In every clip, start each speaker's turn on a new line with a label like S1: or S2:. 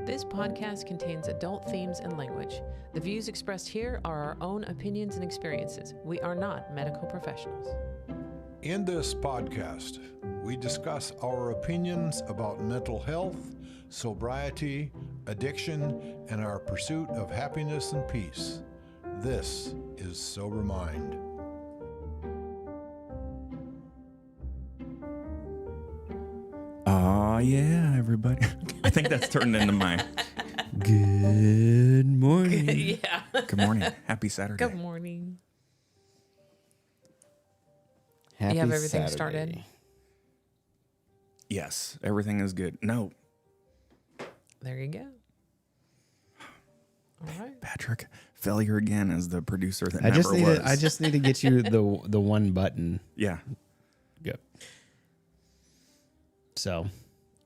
S1: This podcast contains adult themes and language. The views expressed here are our own opinions and experiences. We are not medical professionals.
S2: In this podcast, we discuss our opinions about mental health, sobriety, addiction, and our pursuit of happiness and peace. This is Sober Mind.
S3: Oh, yeah, everybody. I think that's turned into my
S4: Good morning.
S1: Yeah.
S3: good morning. Happy Saturday.
S1: Good morning.
S4: Happy
S1: You have everything
S4: Saturday.
S1: started?
S3: Yes, everything is good. No,
S1: There you go. All right.
S3: Patrick, failure again as the producer that
S4: I just
S3: never was.
S4: need to get you the one button.
S3: Yeah.
S4: Good. So,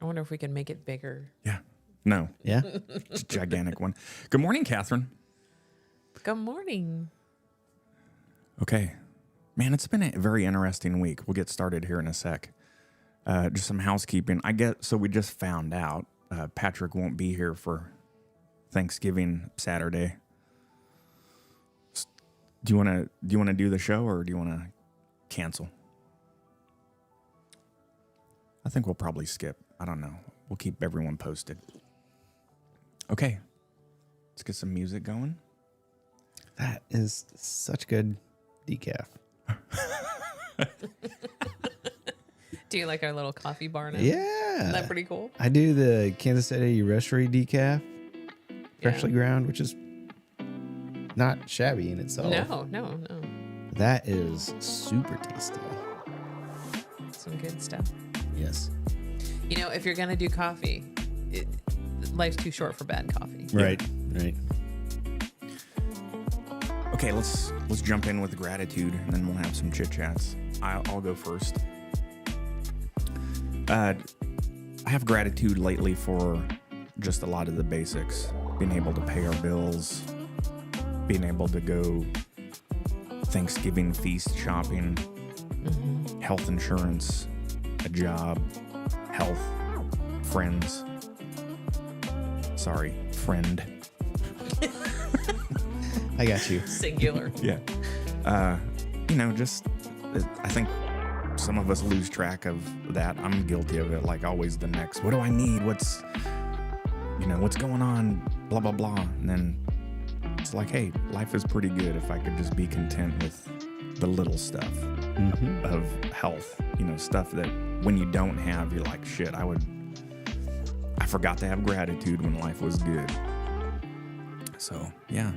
S1: I wonder if we can make it bigger.
S3: Yeah. No,
S4: yeah.
S3: it's a gigantic one. Good morning, Catherine.
S1: Good morning.
S3: Okay. Man, it's been a very interesting week. We'll get started here in a sec. Just some housekeeping. So we just found out Patrick won't be here for Thanksgiving Saturday. Do you want to do the show or do you want to cancel? I think we'll probably skip. I don't know. We'll keep everyone posted. Okay. Let's get some music going.
S4: That is such good decaf.
S1: Do you like our little coffee bar now?
S4: Yeah.
S1: Isn't that pretty cool?
S4: I do the Kansas City Roastery decaf, freshly ground, which is not shabby in itself.
S1: No.
S4: That is super tasty.
S1: Some good stuff.
S4: Yes.
S1: You know, if you're going to do coffee, life's too short for bad coffee.
S4: Right.
S3: Okay, let's jump in with gratitude, and then we'll have some chit chats. I'll go first. I have gratitude lately for just a lot of the basics: being able to pay our bills, being able to go Thanksgiving feast shopping, health insurance, a job, health, friends. Sorry, friend.
S4: I got you.
S1: Singular.
S3: Yeah. Just I think some of us lose track of that. I'm guilty of it. Like always the next, what do I need? What's going on? Blah, blah, blah. And then it's like, hey, life is pretty good if I could just be content with the little stuff of health, stuff that when you don't have, you're like, shit, I forgot to have gratitude when life was good. So, yeah.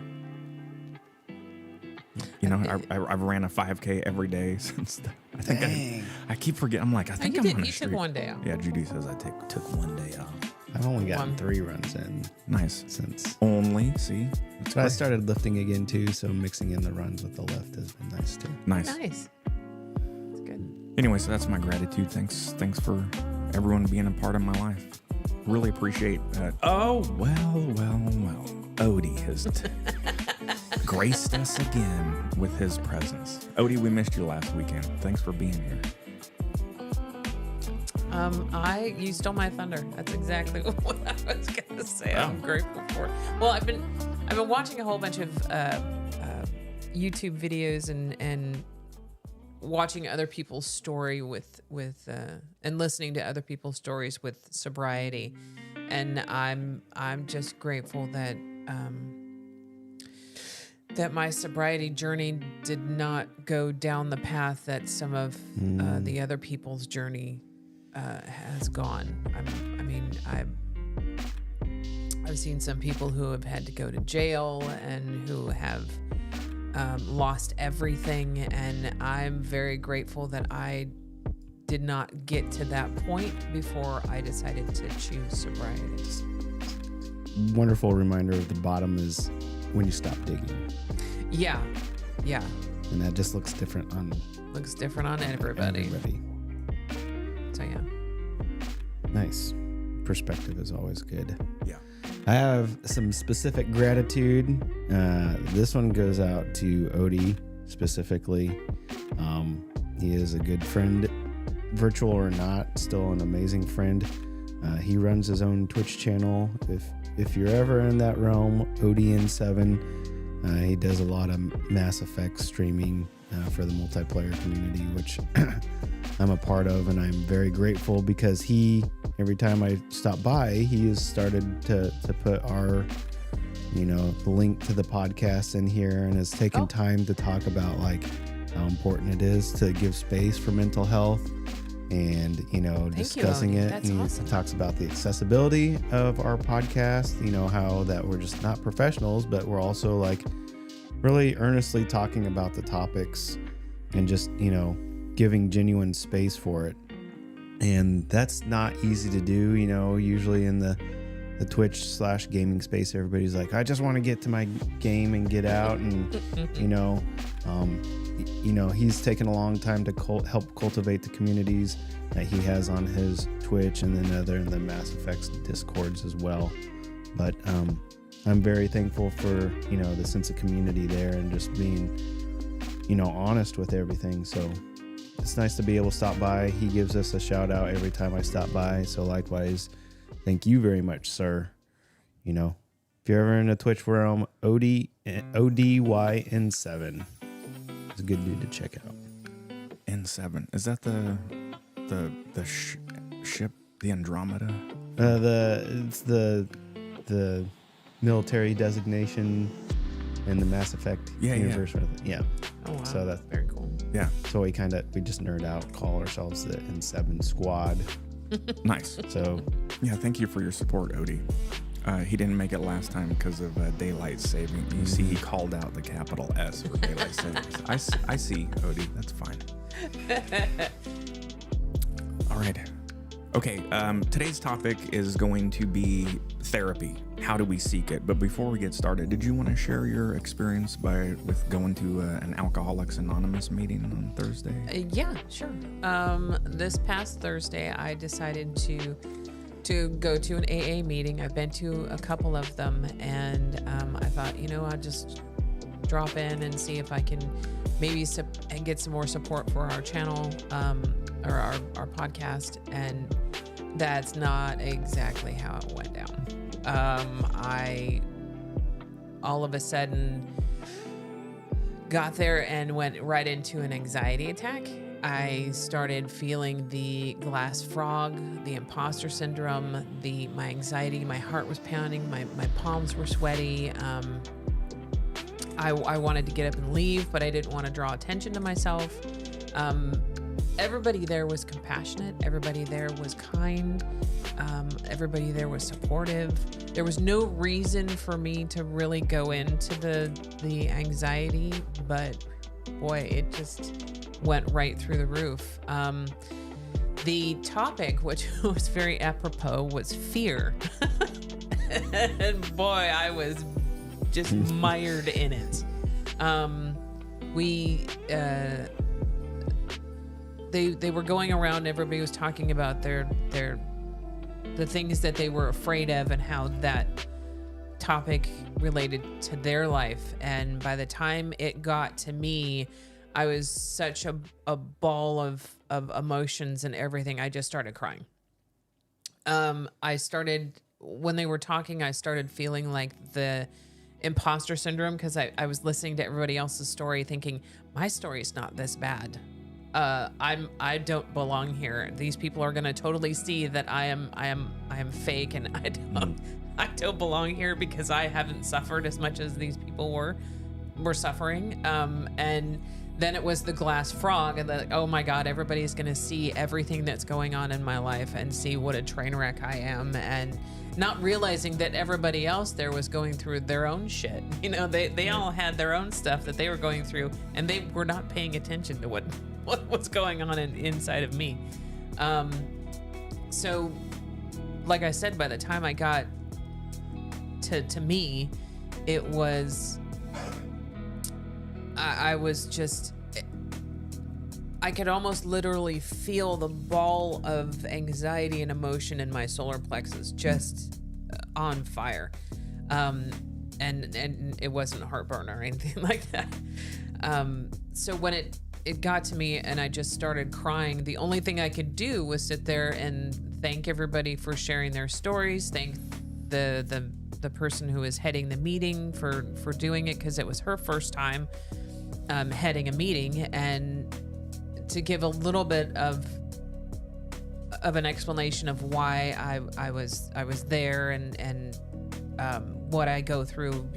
S3: I've ran a 5K every day since. I keep forgetting. I'm like, I think I'm on a
S1: You
S3: streak.
S1: took one day off.
S3: Yeah, Judy says I took one day off.
S4: I've only gotten 3 runs in
S3: Nice.
S4: since.
S3: Only see. That's
S4: But I
S3: great.
S4: started lifting again too, so mixing in the runs with the lift has been nice too.
S3: Nice.
S1: Nice. That's good.
S3: Anyway, so that's my gratitude. Thanks for everyone being a part of my life. Really appreciate that. Oh well. Odie has graced us again with his presence. Odie, we missed you last weekend. Thanks for being here.
S1: You stole my thunder. That's exactly what I was gonna say.
S3: Wow.
S1: I'm grateful for. Well, I've been watching a whole bunch of YouTube videos and watching other people's story with and listening to other people's stories with sobriety, and I'm just grateful that that my sobriety journey did not go down the path that some of the other people's journey has gone. I've seen some people who have had to go to jail and who have lost everything, and I'm very grateful that I did not get to that point before I decided to choose sobriety.
S4: Wonderful reminder of the bottom is when you stop digging.
S1: Yeah.
S4: And that just looks different on
S1: Looks different on everybody. So yeah.
S4: Nice. Perspective is always good.
S3: Yeah.
S4: I have some specific gratitude. This one goes out to Odie specifically. He is a good friend virtual or not, still an amazing friend. He runs his own Twitch channel. If you're ever in that realm, ODN7, he does a lot of Mass Effect streaming for the multiplayer community, which I'm a part of, and I'm very grateful because every time I stop by, he has started to put our, the link to the podcast in here, and has taken time to talk about like how important it is to give space for mental health, and discussing it.
S1: That's
S4: and
S1: awesome.
S4: He talks about the accessibility of our podcast, how that we're just not professionals, but we're also like really earnestly talking about the topics and just giving genuine space for it. And that's not easy to do. Usually in the Twitch/gaming space, everybody's like, I just want to get to my game and get out, and he's taken a long time to help cultivate the communities that he has on his Twitch, and then other in the Mass Effect Discords as well. But I'm very thankful for the sense of community there, and just being honest with everything. So it's nice to be able to stop by. He gives us a shout out every time I stop by, so likewise, thank you very much, sir. If you're ever in a Twitch realm, ODYN7 is a good dude to check out.
S3: N7, is that the ship, the Andromeda?
S4: It's the military designation in the Mass Effect universe. Yeah.
S1: Oh wow.
S4: So that's
S1: very cool.
S3: Yeah.
S4: So we just nerd out, call ourselves the N7 Squad.
S3: Nice.
S4: So
S3: yeah, thank you for your support, Odie. He didn't make it last time because of daylight saving. You see, he called out the capital S for daylight savings. I see, Odie. That's fine. All right. Okay. Today's topic is going to be therapy. How do we seek it? But before we get started, did you want to share your experience with going to an Alcoholics Anonymous meeting on Thursday?
S1: Yeah, sure. This past Thursday, I decided to go to an AA meeting. I've been to a couple of them, and I thought, I'll just drop in and see if I can maybe get some more support for our channel or our podcast. And that's not exactly how it went down. I all of a sudden got there and went right into an anxiety attack. I started feeling the glass frog, the imposter syndrome, my anxiety, my heart was pounding, my palms were sweaty. I wanted to get up and leave, but I didn't want to draw attention to myself. Everybody there was compassionate. Everybody there was kind. Everybody there was supportive. There was no reason for me to really go into the anxiety, but boy, it just went right through the roof. The topic, which was very apropos, was fear. And boy, I was just mired in it. They were going around, everybody was talking about the things that they were afraid of and how that topic related to their life. And by the time it got to me, I was such a ball of emotions and everything. I just started crying. When they were talking, I started feeling like the imposter syndrome, because I was listening to everybody else's story thinking, my story's not this bad. I don't belong here. These people are gonna totally see that I am fake, and I don't belong here because I haven't suffered as much as these people were suffering. And then it was the glass frog, and oh my God, everybody's gonna see everything that's going on in my life and see what a train wreck I am, and not realizing that everybody else there was going through their own shit. They all had their own stuff that they were going through, and they were not paying attention to what was going on inside of me. So like I said, by the time I got to me, it was, I was just, I could almost literally feel the ball of anxiety and emotion in my solar plexus just on fire. And it wasn't heartburn or anything like that. So when it it got to me and I just started crying. The only thing I could do was sit there and thank everybody for sharing their stories. Thank the person who was heading the meeting for doing it, because it was her first time heading a meeting, and to give a little bit of an explanation of why I was there and what I go through,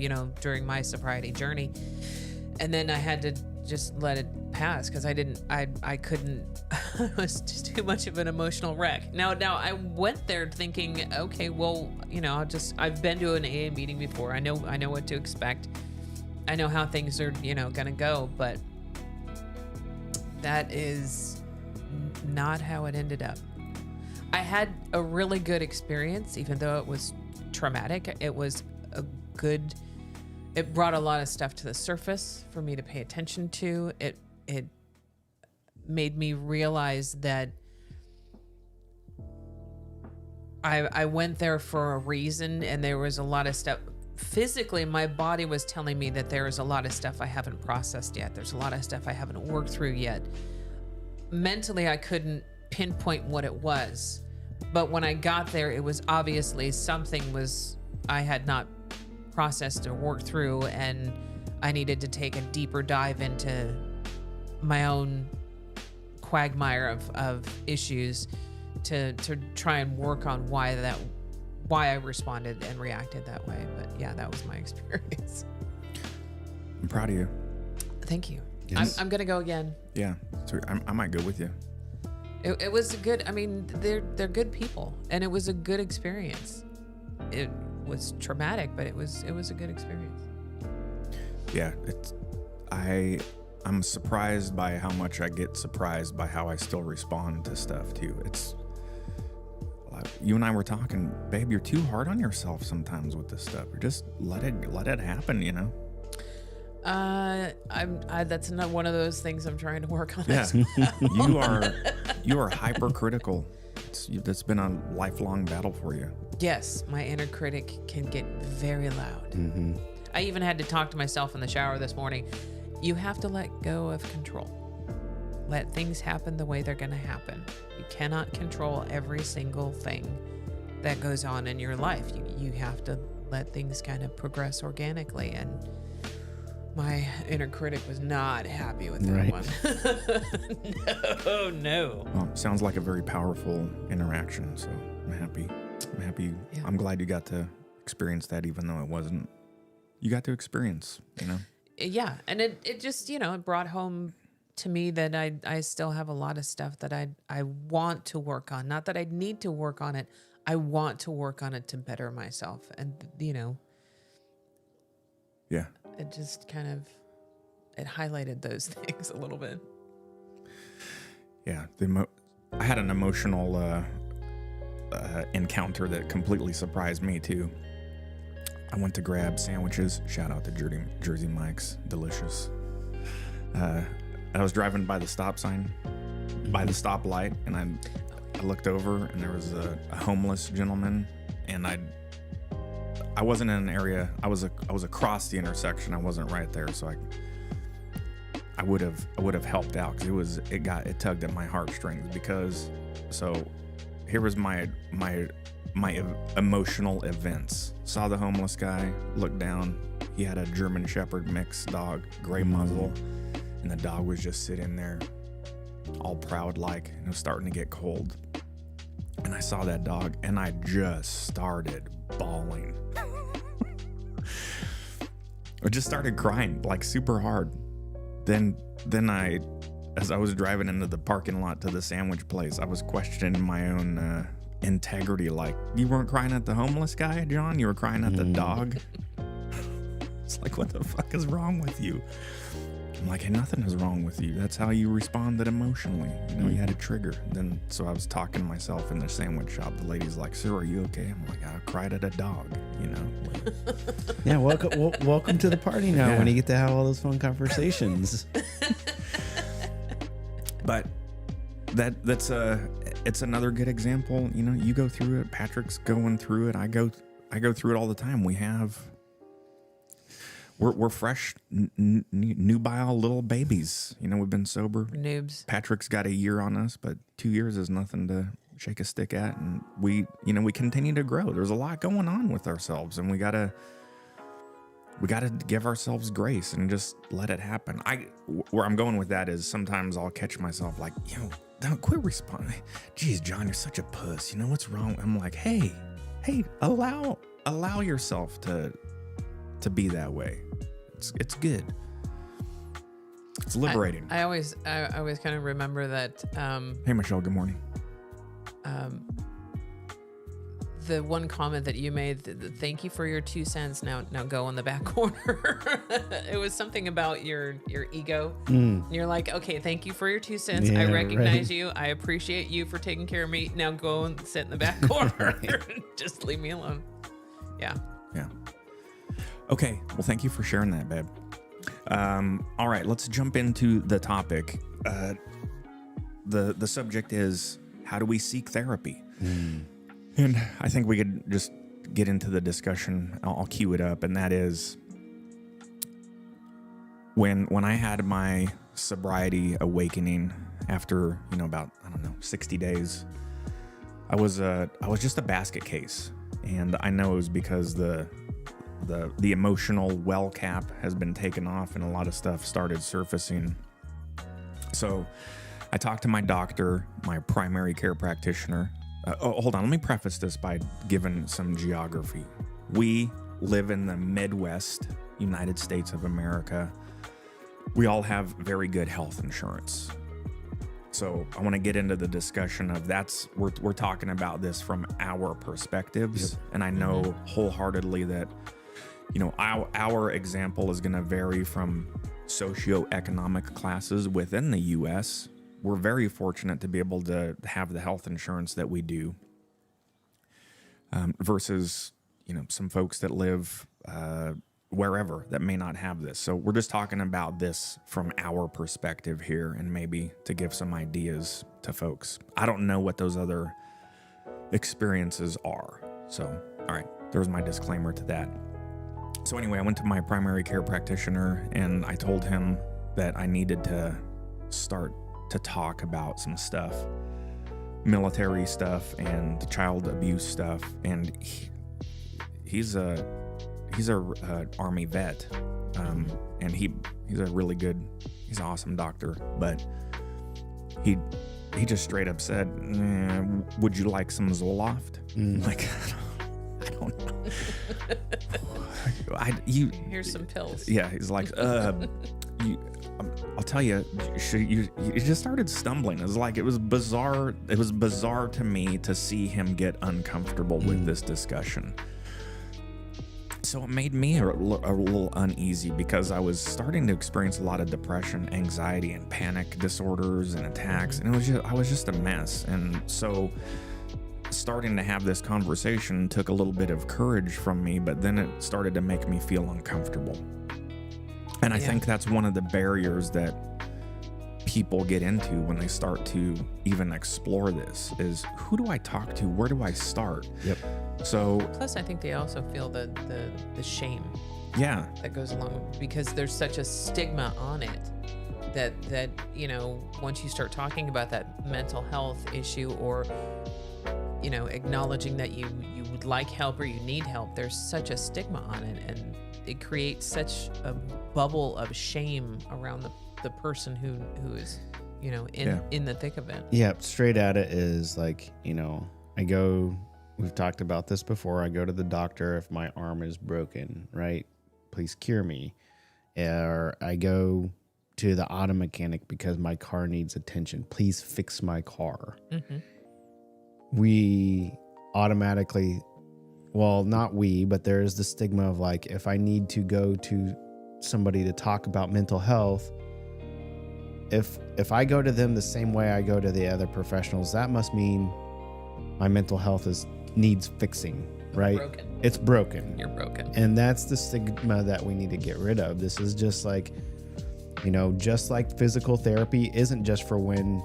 S1: during my sobriety journey. And then I had to just let it pass because I couldn't. I was just too much of an emotional wreck. Now I went there thinking, okay, well, I've been to an AA meeting before. I know what to expect. I know how things are, gonna go, but that is not how it ended up. I had a really good experience, even though it was traumatic. It was it brought a lot of stuff to the surface for me to pay attention to. It made me realize that I went there for a reason, and there was a lot of stuff. Physically, my body was telling me that there is a lot of stuff I haven't processed yet. There's a lot of stuff I haven't worked through yet. Mentally, I couldn't pinpoint what it was. But when I got there, it was obviously something I had not processed or worked through, and I needed to take a deeper dive into my own quagmire of issues to try and work on why I responded and reacted that way. But yeah, that was my experience.
S3: I'm proud of you.
S1: Thank you.
S4: Yes.
S1: I'm gonna go again.
S3: Yeah, so I might go with you.
S1: It was a good. I mean, they're good people, and it was a good experience. It was traumatic, but it was a good experience.
S3: Yeah, I'm surprised by how much I get surprised by how I still respond to stuff too. It's you and I were talking, babe, you're too hard on yourself sometimes with this stuff. Just let it happen,
S1: That's not one of those things I'm trying to work on.
S3: Yeah, you are hypercritical. That's been a lifelong battle for you.
S1: Yes, my inner critic can get very loud.
S4: Mm-hmm.
S1: I even had to talk to myself in the shower this morning. You have to let go of control. Let things happen the way they're going to happen. You cannot control every single thing that goes on in your life. You have to let things kind of progress organically. And my inner critic was not happy with that one. No.
S3: Well, sounds like a very powerful interaction. So I'm happy.
S1: Yeah.
S3: I'm glad you got to experience that, even though it wasn't. You got to experience,
S1: Yeah, and it just it brought home to me that I still have a lot of stuff that I want to work on. Not that I need to work on it. I want to work on it to better myself, and
S3: Yeah.
S1: it just kind of it highlighted those things a little bit.
S3: Yeah. I had an emotional encounter that completely surprised me too. I went to grab sandwiches. Shout out to Jersey Mike's, delicious. I was driving by the stop sign, by the stoplight, and I looked over, and there was a homeless gentleman, and I wasn't in an area. I was across the intersection. I wasn't right there, so I would have helped out, because it tugged at my heartstrings. Because here was my emotional events. Saw the homeless guy, looked down. He had a German Shepherd mix dog, gray muzzle, and the dog was just sitting there all proud like, and it was starting to get cold. And I saw that dog, and I just started bawling. I just started crying, like super hard. Then as I was driving into the parking lot to the sandwich place, I was questioning my own integrity. Like, you weren't crying at the homeless guy, John? You were crying at the dog? It's like, what the fuck is wrong with you? I'm like, hey, nothing is wrong with you. That's how you responded emotionally. You had a trigger. So I was talking to myself in the sandwich shop. The lady's like, sir, are you okay? I'm like, I cried at a dog,
S4: Yeah, welcome to the party now,
S3: Yeah.
S4: when you get to have all those fun conversations.
S3: But it's another good example. You go through it. Patrick's going through it. I go through it all the time. We we're fresh, nubile little babies. You know, we've been sober.
S1: Noobs.
S3: Patrick's got a year on us, but 2 years is nothing to shake a stick at. And we continue to grow. There's a lot going on with ourselves, and we gotta give ourselves grace and just let it happen. Where I'm going with that is sometimes I'll catch myself like, don't quit responding. Geez, John, you're such a puss. You know what's wrong? I'm like, hey, allow yourself to be that way. It's good. It's liberating.
S1: I always kind of remember that.
S3: Hey, Michelle. Good morning.
S1: The one comment that you made, thank you for your 2 cents. Now go in the back corner. It was something about your ego. You're like, okay, thank you for your 2 cents.
S4: Yeah,
S1: I recognize
S4: right.
S1: you. I appreciate you for taking care of me. Now go and sit in the back corner. Just leave me alone. Yeah.
S3: Yeah. Okay. Well, thank you for sharing that, babe. All right, let's jump into the topic. The subject is, how do we seek therapy? And I think we could just get into the discussion. I'll cue it up, and that is when I had my sobriety awakening after about 60 days. I was just a basket case, and I know it was because the emotional well cap has been taken off, and a lot of stuff started surfacing. So I talked to my doctor, my primary care practitioner. Hold on. Let me preface this by giving some geography. We live in the Midwest, United States of America. We all have very good health insurance. So I want to get into the discussion of we're talking about this from our perspectives. Yep. And I know wholeheartedly that, our example is going to vary from socioeconomic classes within the U.S. We're very fortunate to be able to have the health insurance that we do, versus, some folks that live wherever that may not have this. So we're just talking about this from our perspective here, and maybe to give some ideas to folks. I don't know what those other experiences are. So, all right, there's my disclaimer to that. So anyway, I went to my primary care practitioner, and I told him that I needed to start to talk about some stuff, military stuff and child abuse stuff. And he's a Army vet, and he's a really good, he's an awesome doctor. But he just straight up said, "Would you like some Zoloft?" Like, I don't know.
S1: Here's some pills.
S3: Yeah, he's like, I'll tell you, you just started stumbling. It was like, it was bizarre. It was bizarre to me to see him get uncomfortable with this discussion. So it made me a little uneasy, because I was starting to experience a lot of depression, anxiety, and panic disorders and attacks. And I was just a mess. And so starting to have this conversation took a little bit of courage from me, but then it started to make me feel uncomfortable. And I think that's one of the barriers that people get into when they start to even explore this is, who do I talk to? Where do I start?
S4: Yep.
S1: So plus, I think they also feel the shame.
S3: Yeah.
S1: That goes along, because there's such a stigma on it that once you start talking about that mental health issue, or acknowledging that you would like help or you need help, there's such a stigma on it, and it creates such a bubble of shame around the person who is in the thick of it.
S4: Yeah, straight at it is like, we've talked about this before, I go to the doctor if my arm is broken, right? Please cure me. Or I go to the auto mechanic because my car needs attention. Please fix my car. Mm-hmm. We automatically, well, not we, but there's the stigma of like, if I need to go to somebody to talk about mental health, if I go to them the same way I go to the other professionals, that must mean my mental health needs fixing, right? It's broken.
S1: You're broken.
S4: And that's the stigma that we need to get rid of. This is just like, just like physical therapy isn't just for when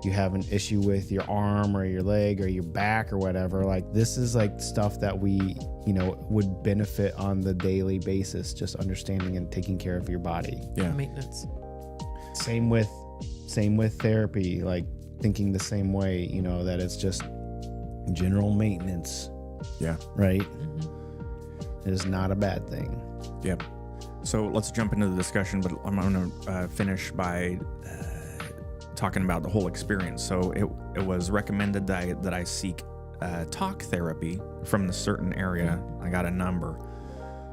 S4: you have an issue with your arm or your leg or your back or whatever, like this is like stuff that we, would benefit on the daily basis, just understanding and taking care of your body.
S3: Yeah.
S1: Maintenance.
S4: Same with therapy, like thinking the same way, that it's just general maintenance,
S3: Yeah.
S4: right?
S1: Mm-hmm.
S4: It is not a bad thing.
S3: Yep. So let's jump into the discussion, but I'm going to finish by talking about the whole experience. So it was recommended that I seek talk therapy from the certain area. I got a number.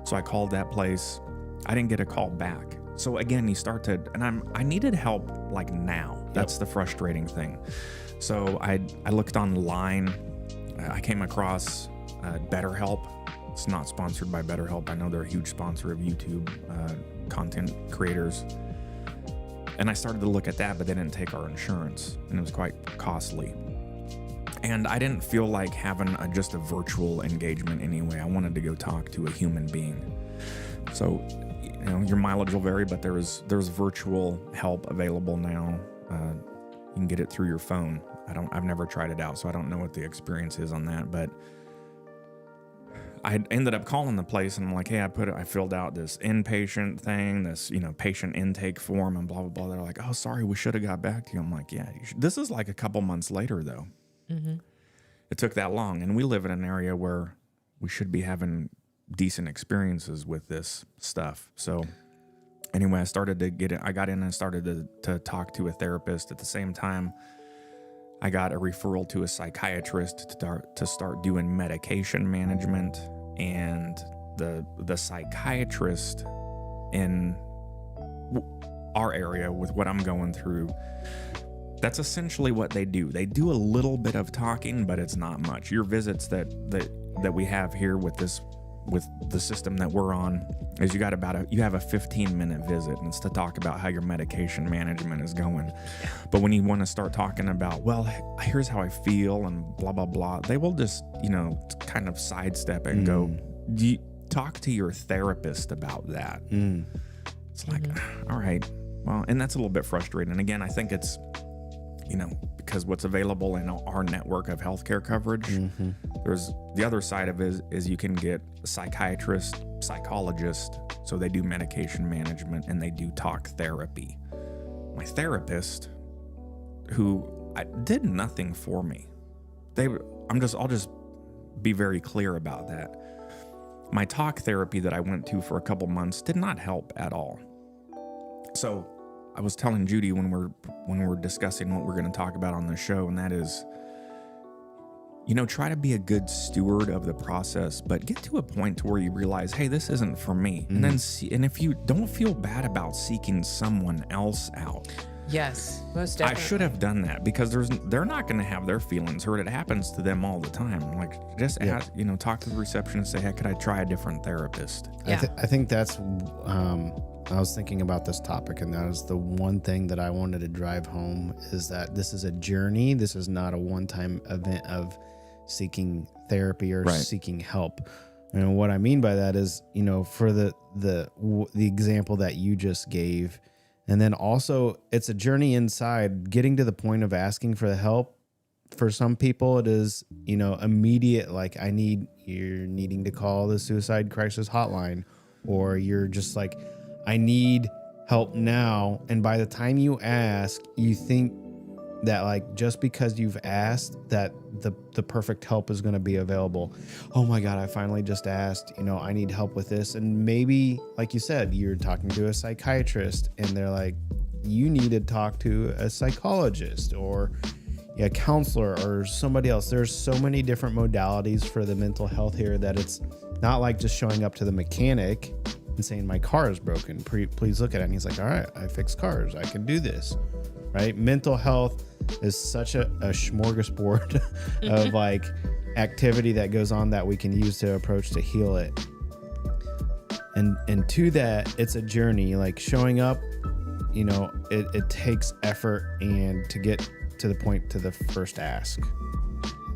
S3: So I called that place. I didn't get a call back. So again, you start to, and I needed help like now. That's the frustrating thing. So I looked online. I came across BetterHelp. It's not sponsored by BetterHelp. I know they're a huge sponsor of YouTube content creators. And I started to look at that, but they didn't take our insurance, and it was quite costly. And I didn't feel like having just a virtual engagement anyway. I wanted to go talk to a human being. So, your mileage will vary, but there's virtual help available now. You can get it through your phone. I've never tried it out, so I don't know what the experience is on that, but I ended up calling the place and I'm like, hey, I filled out this inpatient thing, this, patient intake form and blah, blah, blah. They're like, oh, sorry, we should have got back to you. I'm like, yeah, this is like a couple months later though. Mm-hmm. It took that long. And we live in an area where we should be having decent experiences with this stuff. So anyway, I got in and started to talk to a therapist. At the same time, I got a referral to a psychiatrist to start doing medication management, and the psychiatrist in our area with what I'm going through, that's essentially what they do. They do a little bit of talking, but it's not much. Your visits that we have here with the system that we're on is you have a 15-minute visit, and it's to talk about how your medication management is going. But when you want to start talking about, well, here's how I feel and blah, blah, blah, they will just, kind of sidestep and go, do you talk to your therapist about that? It's like, all right, well, and that's a little bit frustrating. And again, I think it's, because what's available in our network of healthcare coverage, there's the other side of it is you can get a psychiatrist, psychologist, so they do medication management and they do talk therapy. My therapist, who did nothing for me, I'll just be very clear about that. My talk therapy that I went to for a couple months did not help at all. So I was telling Judy when we're discussing what we're going to talk about on the show, and that is, try to be a good steward of the process, but get to a point to where you realize, hey, this isn't for me. And then and if you don't feel bad about seeking someone else out.
S1: Yes, most definitely.
S3: I should have done that, because they're not going to have their feelings hurt. It happens to them all the time. Like, just ask, talk to the receptionist and say, hey, could I try a different therapist?
S1: Yeah.
S4: I think that's, I was thinking about this topic, and that is the one thing that I wanted to drive home, is that this is a journey. This is not a one-time event of seeking therapy or seeking help. And what I mean by that is, for the example that you just gave, and then also it's a journey inside getting to the point of asking for the help. For some people, it is, immediate, like you're needing to call the suicide crisis hotline, or you're just like, I need help now. And by the time you ask, you think that, like, just because you've asked, that the perfect help is going to be available. Oh my God, I finally just asked, I need help with this. And maybe, like you said, you're talking to a psychiatrist and they're like, you need to talk to a psychologist or a counselor or somebody else. There's so many different modalities for the mental health here that it's not like just showing up to the mechanic and saying, my car is broken, please look at it. And he's like, all right, I fix cars, I can do this, right? Mental health is such a smorgasbord of like activity that goes on that we can use to approach to heal it. And to that, it's a journey. Like showing up, it takes effort, and to get to the point to the first ask,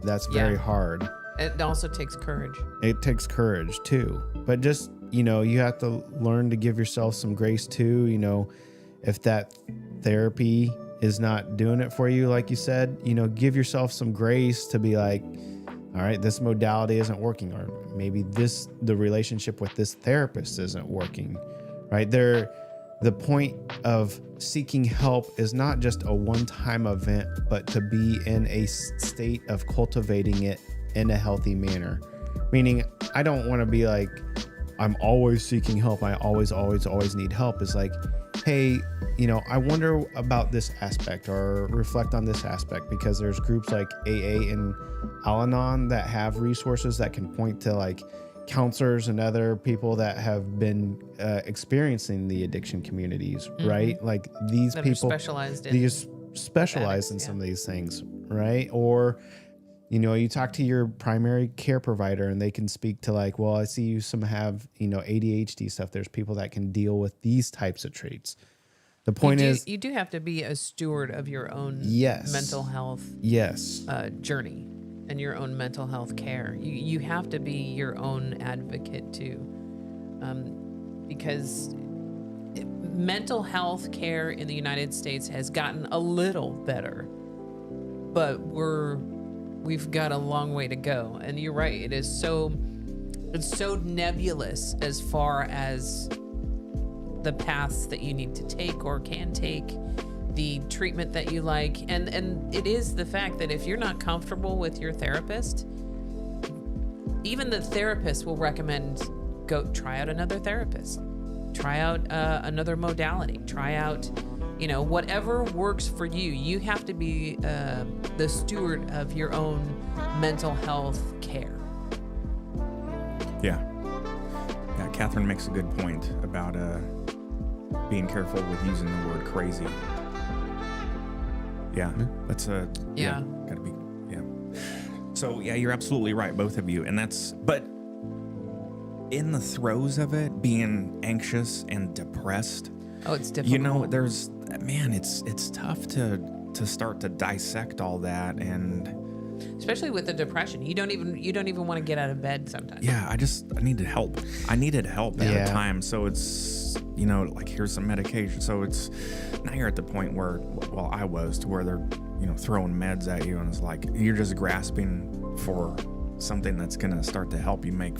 S4: that's very hard.
S1: It also takes courage.
S4: It takes courage too, but just, you have to learn to give yourself some grace too. If that therapy is not doing it for you, like you said, give yourself some grace to be like, all right, this modality isn't working, or maybe the relationship with this therapist isn't working, right? The point of seeking help is not just a one-time event, but to be in a state of cultivating it in a healthy manner. Meaning, I don't want to be like, I'm always seeking help. I always need help. It's like, hey, I wonder about this aspect or reflect on this aspect, because there's groups like AA and Al-Anon that have resources that can point to like counselors and other people that have been experiencing the addiction communities, right? Like these
S1: that
S4: people
S1: specialized
S4: in some of these things, right? Or you talk to your primary care provider and they can speak to like, well, I see you some have ADHD stuff. There's people that can deal with these types of traits. The point is,
S1: you do have to be a steward of your own mental health journey and your own mental health care. You have to be your own advocate too, because mental health care in the United States has gotten a little better, but we've got a long way to go. And you're right, it's so nebulous as far as the paths that you need to take or can take, the treatment that you like. And it is the fact that if you're not comfortable with your therapist, even the therapist will recommend go try out another therapist, try out another modality, try out, whatever works for you. You have to be the steward of your own mental health care.
S3: Yeah. Catherine makes a good point about being careful with using the word crazy. Yeah, that's gotta be, So you're absolutely right, both of you. And but in the throes of it, being anxious and depressed,
S1: it's difficult.
S3: it's tough to start to dissect all that, and
S1: especially with the depression, you don't even want to get out of bed sometimes.
S3: Yeah, I needed help. I needed help at the time. So it's, like, here's some medication. So it's, now you're at the point where, well, I was, to where they're, throwing meds at you, and it's like, you're just grasping for something that's going to start to help you make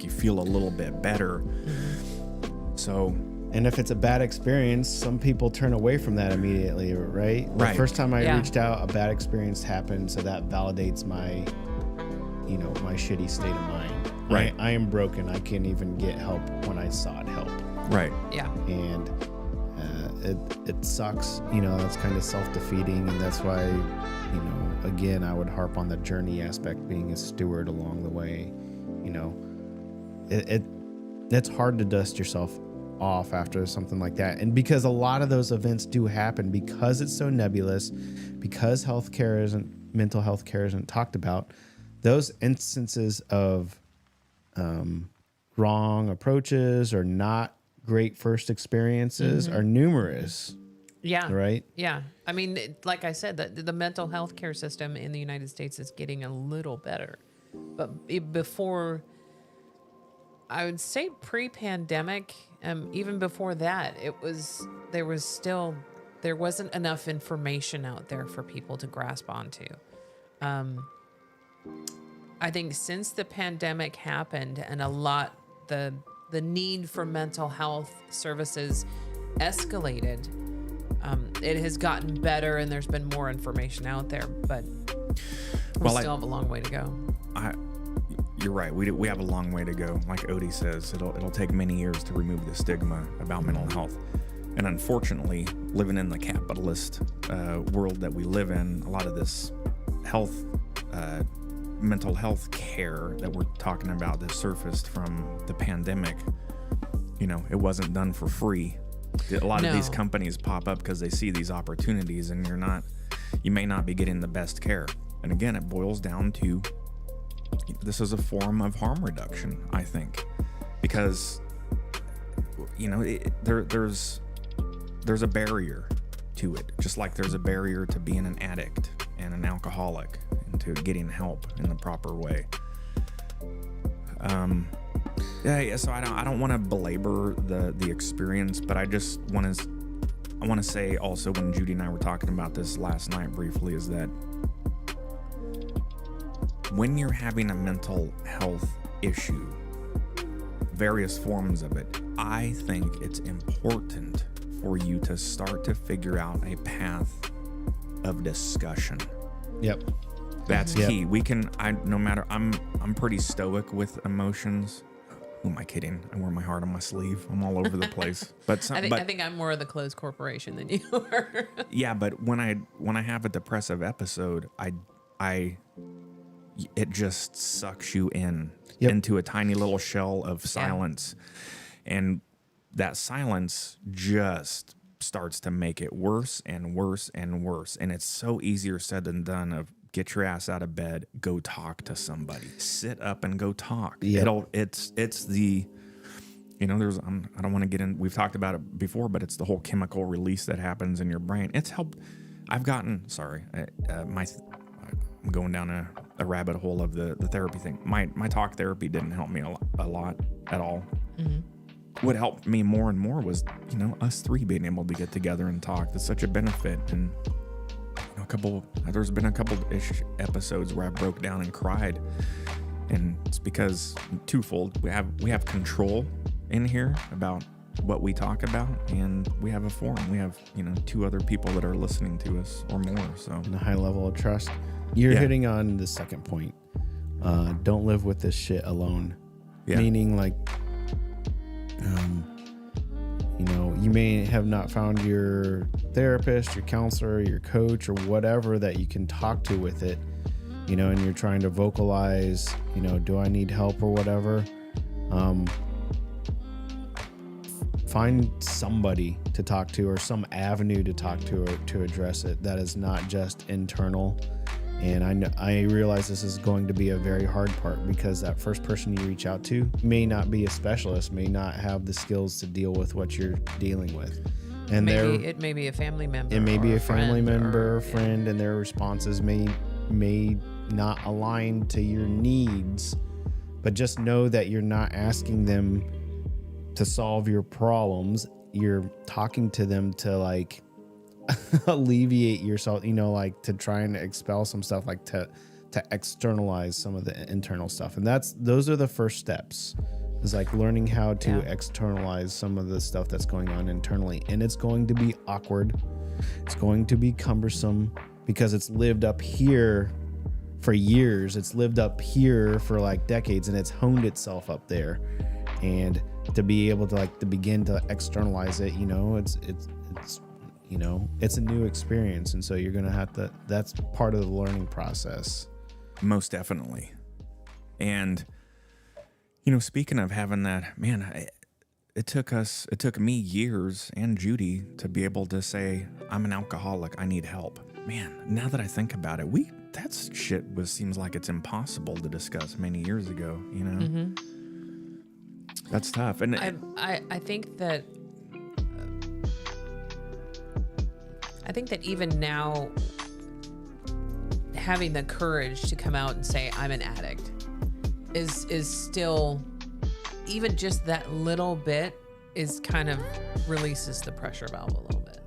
S3: you feel a little bit better. Mm-hmm. So.
S4: And if it's a bad experience, some people turn away from that immediately, right? The first time I reached out, a bad experience happened, so that validates my, my shitty state of mind.
S3: Right.
S4: I am broken. I can't even get help when I sought help.
S3: Right.
S1: Yeah.
S4: And it sucks. That's kind of self-defeating, and that's why, again, I would harp on the journey aspect, being a steward along the way. It's hard to dust yourself off after something like that, and because a lot of those events do happen, because it's so nebulous, because mental health care isn't talked about, those instances of wrong approaches or not great first experiences are numerous.
S1: Yeah.
S4: Right.
S1: Yeah. I mean, like I said, the mental health care system in the United States is getting a little better, but before, I would say pre-pandemic, even before that, there wasn't enough information out there for people to grasp onto. I think since the pandemic happened and the need for mental health services escalated, it has gotten better and there's been more information out there, but we still have a long way to go.
S3: You're right. We have a long way to go. Like Odie says, it'll take many years to remove the stigma about mental health. And unfortunately, living in the capitalist world that we live in, a lot of this mental health care that we're talking about that surfaced from the pandemic, it wasn't done for free. A lot of these companies pop up because they see these opportunities, and you may not be getting the best care. And again, it boils down to, this is a form of harm reduction, I think, because there's a barrier to it, just like there's a barrier to being an addict and an alcoholic and to getting help in the proper way. So I don't want to belabor the experience, but I I want to say also, when Judy and I were talking about this last night briefly, is that when you're having a mental health issue, various forms of it, I think it's important for you to start to figure out a path of discussion.
S4: Yep.
S3: That's
S4: Yep.
S3: key. I'm pretty stoic with emotions. Who am I kidding? I wear my heart on my sleeve. I'm all over the place. But
S1: I think I'm more of the closed corporation than you are.
S3: yeah, but when I have a depressive episode, it just sucks you into a tiny little shell of silence. And that silence just starts to make it worse and worse and worse. And it's so easier said than done of get your ass out of bed, go talk to somebody, sit up and go talk.
S4: Yep.
S3: It's the, I don't want to get in, we've talked about it before, but it's the whole chemical release that happens in your brain. It's helped. I'm going down a rabbit hole of the therapy thing. My talk therapy didn't help me a lot at all.
S1: Mm-hmm.
S3: What helped me more and more was, us three being able to get together and talk. That's such a benefit. And there's been a couple ish episodes where I broke down and cried, and it's because twofold. We have control in here about what we talk about, and we have a forum. We have 2 other people that are listening to us or more. So
S4: And a high level of trust. You're hitting on the second point. Don't live with this shit alone.
S3: Yeah.
S4: Meaning, like, you may have not found your therapist, your counselor, your coach, or whatever that you can talk to with it, and you're trying to vocalize, do I need help or whatever. Find somebody to talk to or some avenue to talk to or to address it that is not just internal. And I realize this is going to be a very hard part, because that first person you reach out to may not be a specialist, may not have the skills to deal with what you're dealing with. And
S1: it may be a family member.
S4: It may be a family member,
S1: or
S4: friend, and their responses may not align to your needs. But just know that you're not asking them to solve your problems. You're talking to them to, like, alleviate yourself, to try and expel some stuff, like to externalize some of the internal stuff. And those are the first steps, is like learning how to externalize some of the stuff that's going on internally. And it's going to be awkward. It's going to be cumbersome, because it's lived up here for years. It's lived up here for like decades, and it's honed itself up there. And to be able to to begin to externalize it, it's a new experience. And so you're going to have to, that's part of the learning process.
S3: most definitely. And speaking of having that, man, it took me years and Judy to be able to say, I'm an alcoholic, I need help. Man, now that I think about it, that shit seems like it's impossible to discuss many years ago,
S1: Mm-hmm.
S3: That's tough. And
S1: I think that even now, having the courage to come out and say I'm an addict is still, even just that little bit is kind of releases the pressure valve a little bit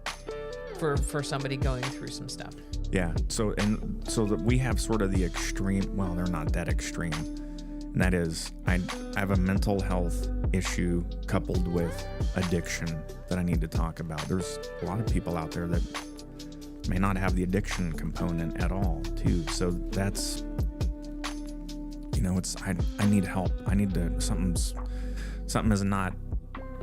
S1: for somebody going through some stuff.
S3: yeah. So that we have sort of the extreme. Well, they're not that extreme. And that is, I have a mental health issue coupled with addiction that I need to talk about. There's a lot of people out there that may not have the addiction component at all, too. So that's, I need help. I need to, something is not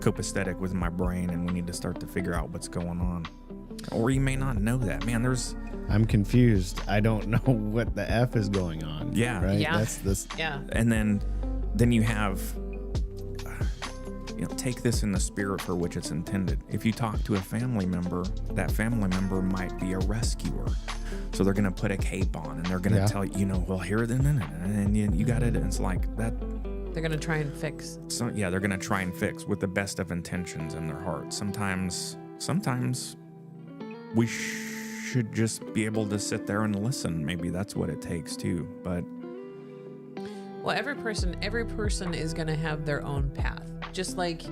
S3: copacetic with my brain, and we need to start to figure out what's going on. Or you may not know that. Man,
S4: I'm confused. I don't know what the F is going on.
S3: Yeah.
S4: Right?
S1: Yeah.
S4: That's this.
S1: Yeah.
S3: And then you have, take this in the spirit for which it's intended. If you talk to a family member, that family member might be a rescuer. So they're going to put a cape on and they're going to tell you, well, here it is, and you got it. And it's like that.
S1: They're going to try and fix.
S3: So yeah, they're going to try and fix with the best of intentions in their heart. Sometimes we should just be able to sit there and listen. Maybe that's what it takes too. But
S1: Well, every person is going to have their own path. Just like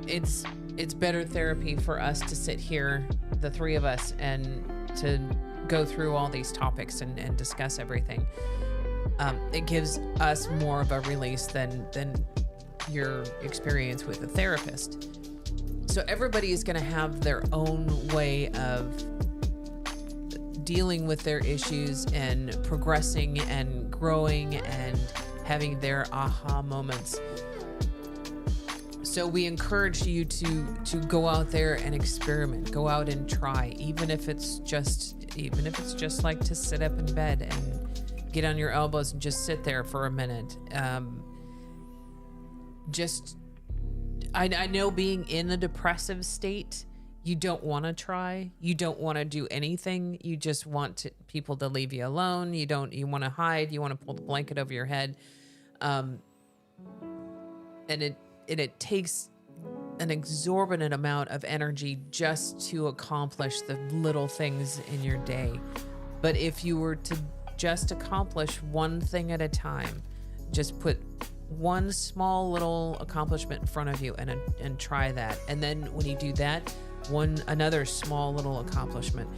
S1: it's it's better therapy for us to sit here, the three of us, and to go through all these topics and discuss everything. It gives us more of a release than your experience with a therapist. So everybody is going to have their own way of dealing with their issues and progressing and growing and having their aha moments. So we encourage you to go out there and experiment, go out and try, even if it's just like to sit up in bed and get on your elbows and just sit there for a minute. I know being in a depressive state, you don't want to try. You don't want to do anything. You just want people to leave you alone. You want to hide. You want to pull the blanket over your head. And it takes an exorbitant amount of energy just to accomplish the little things in your day. But if you were to just accomplish one thing at a time, just put one small little accomplishment in front of you and try that. And then when you do that, another small little accomplishment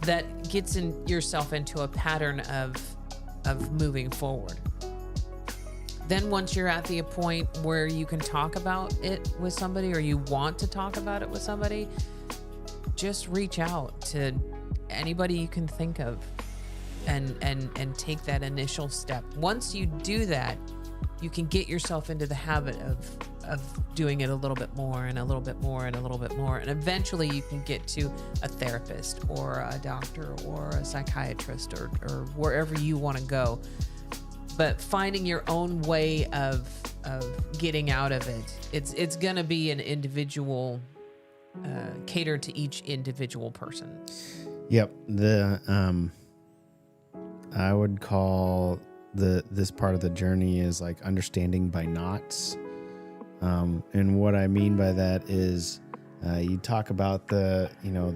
S1: that gets yourself into a pattern of moving forward. Then once you're at the point where you can talk about it with somebody, or you want to talk about it with somebody, just reach out to anybody you can think of and take that initial step. Once you do that, you can get yourself into the habit of doing it a little bit more and a little bit more and a little bit more. And eventually you can get to a therapist or a doctor or a psychiatrist or wherever you want to go. But finding your own way of getting out of it, it's going to be an individual, cater to each individual person.
S4: Yep. I would call this part of the journey is like understanding by knots. And what I mean by that is you talk about the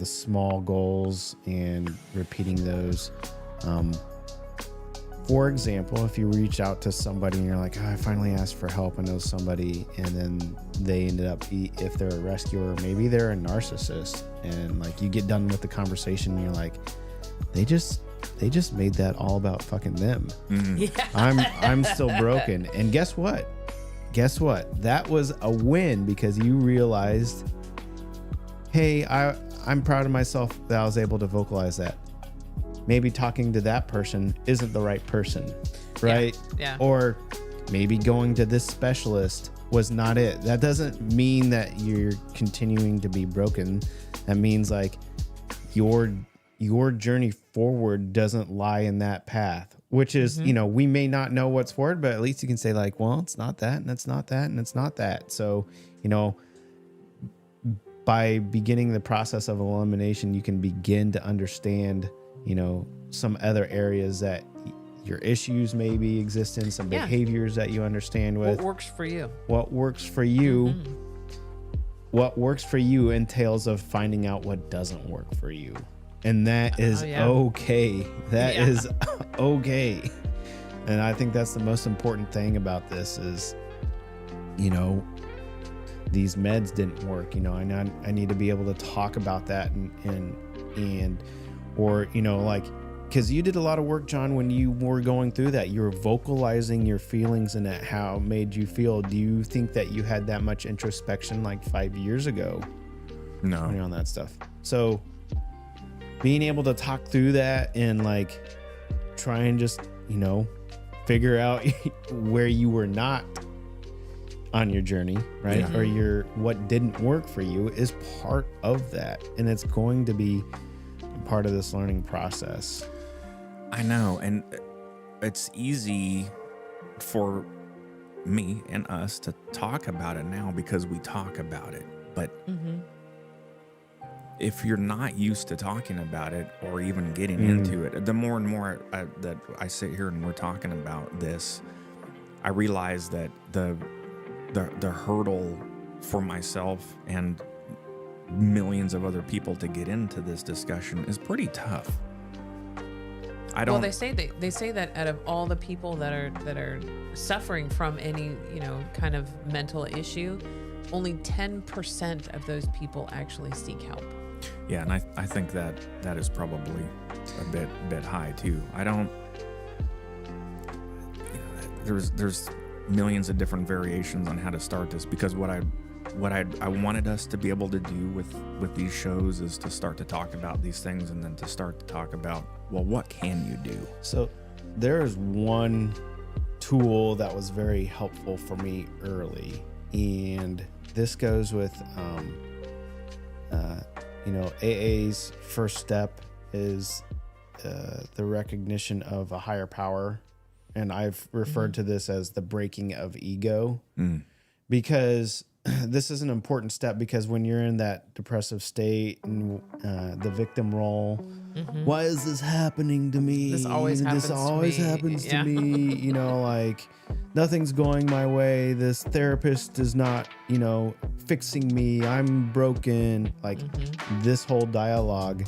S4: small goals and repeating those. For example, if you reach out to somebody and you're like, I finally asked for help, I know somebody, and then they ended up, if they're a rescuer, maybe they're a narcissist, and like you get done with the conversation and you're like, they just made that all about fucking them.
S3: Mm-hmm.
S1: Yeah.
S4: I'm still broken. And guess what? That was a win, because you realized, hey, I'm proud of myself that I was able to vocalize that. Maybe talking to that person isn't the right person, right?
S1: Yeah.
S4: Or maybe going to this specialist was not it. That doesn't mean that you're continuing to be broken. That means like your journey forward doesn't lie in that path, which is, we may not know what's forward, but at least you can say like, well, it's not that, and it's not that, and it's not that. So, by beginning the process of elimination, you can begin to understand, some other areas that your issues maybe exist in, some behaviors that you understand with.
S1: What works for you?
S4: What works for you? Mm-hmm. What works for you entails of finding out what doesn't work for you. And that is okay. That is okay. And I think that's the most important thing about this is, these meds didn't work. I need to be able to talk about that because you did a lot of work, John, when you were going through that. You were vocalizing your feelings and how it made you feel. Do you think that you had that much introspection like 5 years ago?
S3: No.
S4: On that stuff. So being able to talk through that and like try and just, figure out where you were not on your journey, right?
S3: Yeah.
S4: Or what didn't work for you is part of that. And it's going to be part of this learning process.
S3: I know. And it's easy for me and us to talk about it now because we talk about it. But if you're not used to talking about it or even getting into it, the more and more that I sit here and we're talking about this, I realize that the hurdle for myself and millions of other people to get into this discussion is pretty tough.
S1: Well, they say that out of all the people that are suffering from any kind of mental issue, only 10% of those people actually seek help.
S3: Yeah, and I think that is probably a bit high too. I don't. There's millions of different variations on how to start this, because what I wanted us to be able to do with these shows is to start to talk about these things, and then to start to talk about, well, what can you do?
S4: So there's one tool that was very helpful for me early, and this goes with AA's first step is the recognition of a higher power, and I've referred to this as the breaking of ego, because this is an important step, because when you're in that depressive state and the victim role, why is this happening to me?
S1: This always happens
S4: to me. You know, like nothing's going my way. This therapist is not, fixing me. I'm broken. Like this whole dialogue.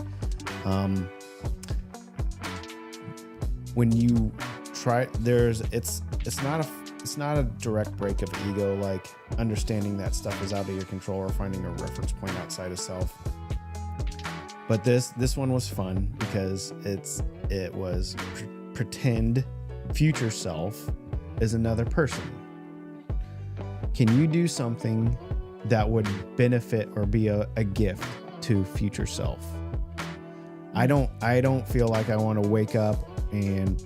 S4: When you try, it's not a direct break of ego, like understanding that stuff is out of your control or finding a reference point outside of self. But this one was fun because it was pretend future self is another person. Can you do something that would benefit or be a gift to future self? I don't feel like I want to wake up and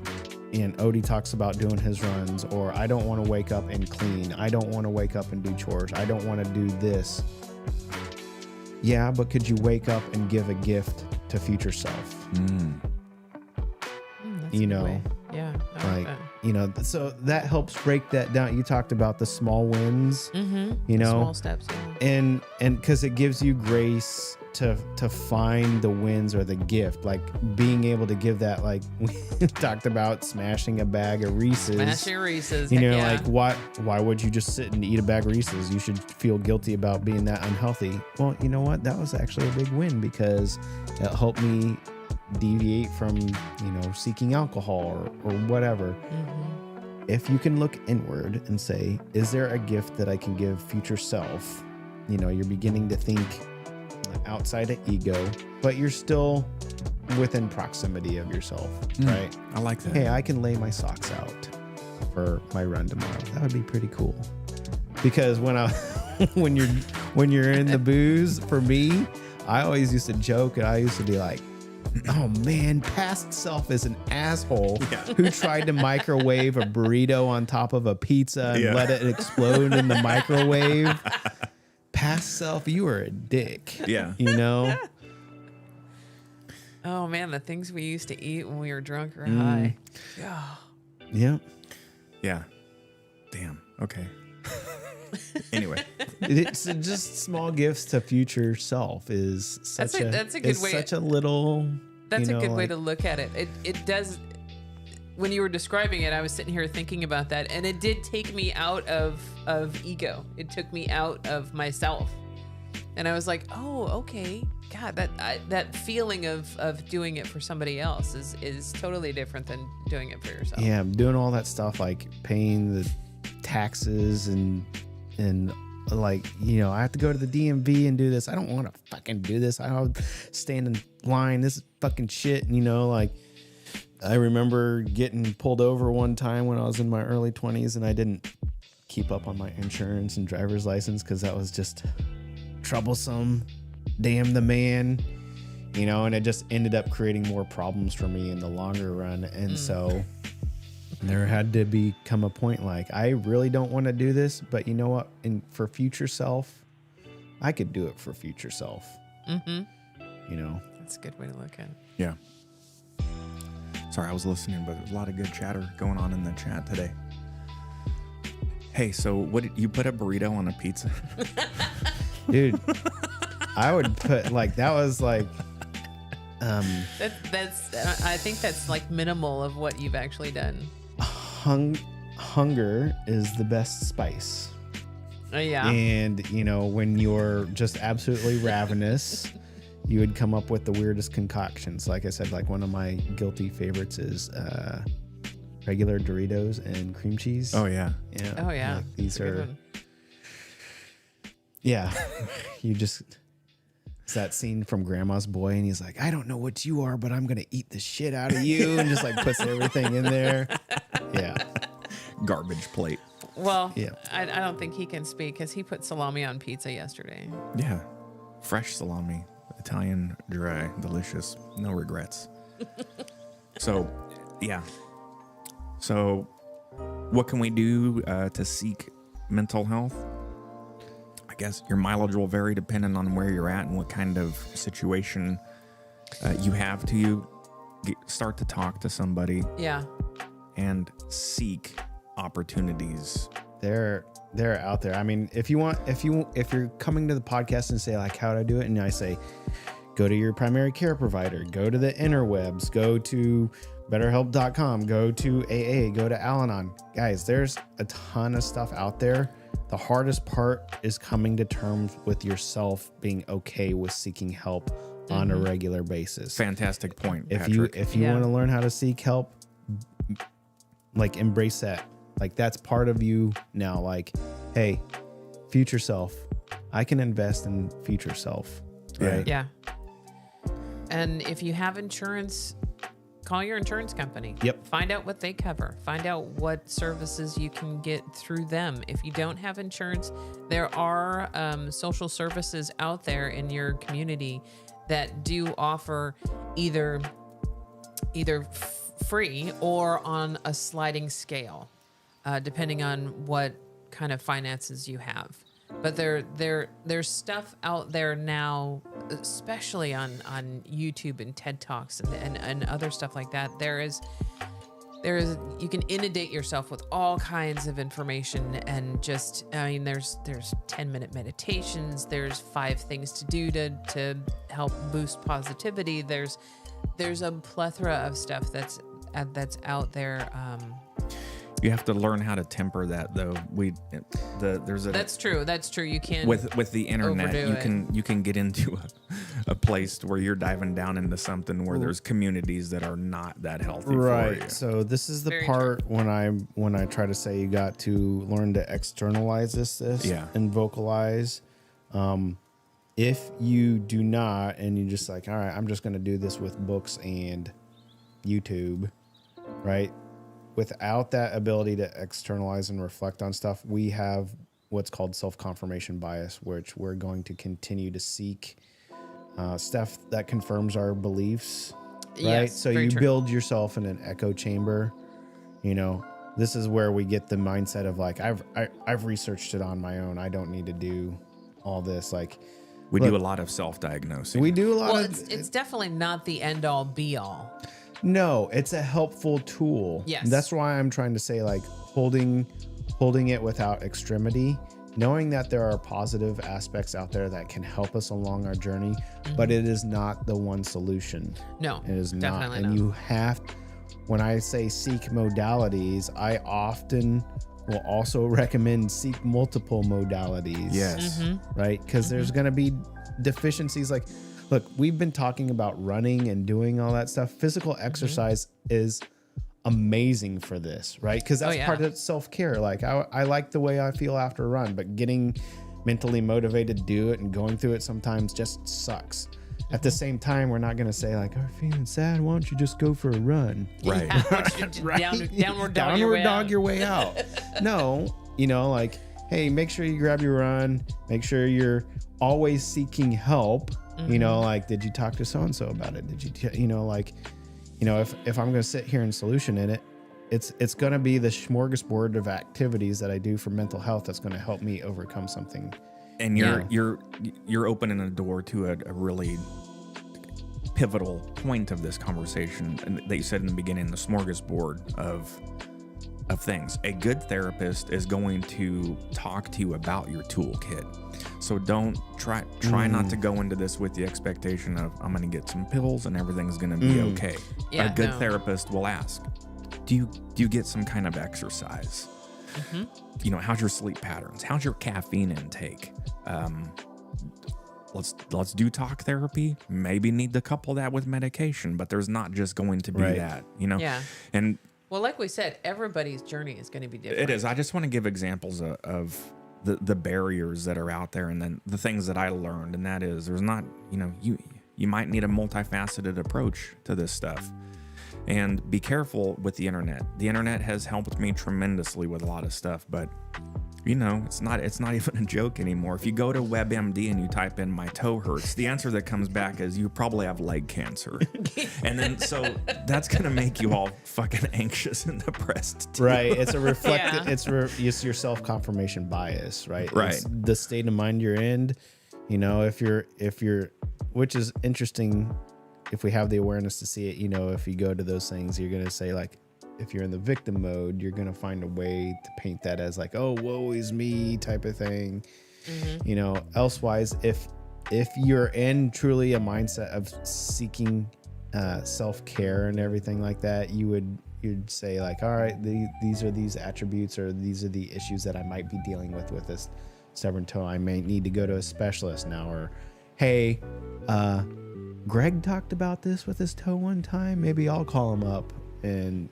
S4: Odie talks about doing his runs, or I don't want to wake up and clean. I don't want to wake up and do chores. I don't want to do this. Yeah, but could you wake up and give a gift to future self?
S1: That's a good way. Yeah. I like that.
S4: So that helps break that down. You talked about the small wins,
S1: small steps. Yeah.
S4: And because it gives you grace to find the wins or the gift, like being able to give that, like we talked about smashing a bag of Reese's. Like why would you just sit and eat a bag of Reese's? You should feel guilty about being that unhealthy. Well, you know what? That was actually a big win because it helped me deviate from, seeking alcohol or whatever. If you can look inward and say, is there a gift that I can give future self? You're beginning to think outside of ego, but you're still within proximity of yourself, right?
S3: I like that.
S4: Hey, I can lay my socks out for my run tomorrow. That would be pretty cool. Because when you're in the booze, for me, I always used to joke, and I used to be like, oh man, past self is an asshole who tried to microwave a burrito on top of a pizza and let it explode in the microwave. Past self, you are a dick.
S3: Yeah.
S1: Oh man, the things we used to eat when we were drunk or high. Yeah.
S4: Yep.
S3: Yeah. Damn. Okay. Anyway,
S4: it's just small gifts to future self is such
S1: that's a good way.
S4: Such a little.
S1: That's a good way to look at it. It does. When you were describing it, I was sitting here thinking about that, and it did take me out of ego. It took me out of myself, and I was like, oh, okay. God, that feeling of doing it for somebody else is totally different than doing it for yourself.
S4: Yeah, doing all that stuff like paying the taxes and like, I have to go to the DMV and do this. I don't want to fucking do this. I don't stand in line. This is fucking shit. Like I remember getting pulled over one time when I was in my early 20s and I didn't keep up on my insurance and driver's license because that was just troublesome. Damn the man, and it just ended up creating more problems for me in the longer run. And so there had to become a point like, I really don't want to do this, but you know what? For future self, I could do it for future self.
S1: That's a good way to look at it.
S3: Yeah. Sorry, I was listening, but there's a lot of good chatter going on in the chat today. Hey, so what did you put a burrito on a pizza?
S4: Dude, I would put that was like
S1: that's I think that's like minimal of what you've actually done.
S4: Hunger is the best spice.
S1: Yeah.
S4: And when you're just absolutely ravenous, you would come up with the weirdest concoctions. Like I said, like one of my guilty favorites is regular Doritos and cream cheese.
S3: Oh yeah.
S4: Yeah.
S1: Oh yeah.
S4: Like these are Yeah. You just, it's that scene from Grandma's Boy, and he's like, I don't know what you are, but I'm going to eat the shit out of you. And just like puts everything in there. Yeah.
S3: Garbage plate.
S1: Well,
S4: Yeah.
S1: I don't think he can speak because he put salami on pizza yesterday.
S3: Yeah. Fresh salami. Italian, dry, delicious. No regrets. So, yeah. So, what can we do to seek mental health? I guess your mileage will vary depending on where you're at and what kind of situation you have to start to talk to somebody
S1: Yeah.
S3: and seek opportunities.
S4: They're out there. I mean, if you're coming to the podcast and say like, how do I do it? And I say, go to your primary care provider, go to the interwebs, go to betterhelp.com, go to AA, go to Al-Anon. Guys, there's a ton of stuff out there. The hardest part is coming to terms with yourself being okay with seeking help on a regular basis.
S3: Fantastic point,
S4: If
S3: Patrick.
S4: you
S1: Yeah.
S4: want to learn how to seek help, like embrace that. Like that's part of you now. Like, hey, future self, I can invest in future self. Right?
S1: Yeah. And if you have insurance, call your insurance company.
S4: Yep.
S1: Find out what they cover. Find out what services you can get through them. If you don't have insurance, there are social services out there in your community that do offer either free or on a sliding scale, depending on what kind of finances you have. But there's stuff out there now, especially on YouTube and TED Talks and other stuff like that. There is you can inundate yourself with all kinds of information and just, I mean, there's 10-minute meditations, there's 5 things to do to help boost positivity. There's a plethora of stuff that's out there.
S3: You have to learn how to temper that, though.
S1: That's true. You can
S3: with the internet,
S1: overdo
S3: you can get into a place where you're diving down into something where there's communities that are not that healthy for you.
S4: Right. So this is the
S1: Very
S4: part when I try to say you got to learn to externalize this
S3: Yeah.
S4: and vocalize. If you do not, and you're just like, all right, I'm just going to do this with books and YouTube, right? Without that ability to externalize and reflect on stuff, we have what's called self-confirmation bias, which we're going to continue to seek stuff that confirms our beliefs, right?
S1: Yes,
S4: So
S1: very
S4: you
S1: true.
S4: build yourself in an echo chamber. You know, this is where we get the mindset of like, I've researched it on my own. I don't need to do all this. Like,
S3: We
S4: Look,
S3: do a lot of self-diagnosing.
S4: we do a lot
S1: Well,
S4: of.
S1: it's definitely not the end all be all.
S4: No, it's a helpful tool.
S1: Yes.
S4: That's why I'm trying to say like holding it without extremity, knowing that there are positive aspects out there that can help us along our journey, but it is not the one solution.
S1: No,
S4: It is not.
S1: definitely
S4: And
S1: not.
S4: you have, when I say seek modalities, I often will also recommend seek multiple modalities.
S3: Yes.
S4: Right? Because there's going to be deficiencies. Like, look, we've been talking about running and doing all that stuff. Physical exercise is amazing for this, right? Because that's
S1: yeah.
S4: part of self-care. Like, I like the way I feel after a run, but getting mentally motivated to do it and going through it sometimes just sucks. At the same time, we're not going to say like, "I'm feeling sad. Why don't you just go for a run?"
S3: Right.
S1: Downward dog
S4: Downward
S1: your way
S4: dog
S1: out.
S4: your way out. No, like, hey, make sure you grab your run. Make sure you're always seeking help. Like, did you talk to so and so about it? Did you, if I'm going to sit here and solution in it, it's going to be the smorgasbord of activities that I do for mental health that's going to help me overcome something.
S3: And you're opening a door to a really pivotal point of this conversation, and that you said in the beginning, the smorgasbord of things. A good therapist is going to talk to you about your toolkit. So don't try not to go into this with the expectation of I'm going to get some pills and everything's going to be okay.
S1: Yeah,
S3: A good
S1: no.
S3: therapist will ask, do you get some kind of exercise? How's your sleep patterns? How's your caffeine intake? Let's do talk therapy. Maybe need to couple that with medication, but there's not just going to be
S4: Right.
S3: that,
S1: Yeah.
S3: And
S1: Well, like we said, everybody's journey is going to be different.
S3: it is. I just want to give examples of the barriers that are out there, and then the things that I learned, and that is there's not, you might need a multifaceted approach to this stuff. And be careful with the internet. The internet has helped me tremendously with a lot of stuff, but it's not even a joke anymore. If you go to WebMD and you type in "my toe hurts," the answer that comes back is you probably have leg cancer. And then so that's gonna make you all fucking anxious and depressed too.
S4: Right. It's a reflective. It's your self-confirmation bias, right?
S3: Right.
S4: It's the state of mind you're in. If you're, which is interesting. If we have the awareness to see it, if you go to those things, you're gonna say like, if you're in the victim mode, you're going to find a way to paint that as like, oh, woe is me type of thing. Elsewise, if you're in truly a mindset of seeking self-care and everything like that, you'd say like, all right, these are these attributes, or these are the issues that I might be dealing with this stubborn toe. I may need to go to a specialist now, or, hey, Greg talked about this with his toe one time. Maybe I'll call him up. And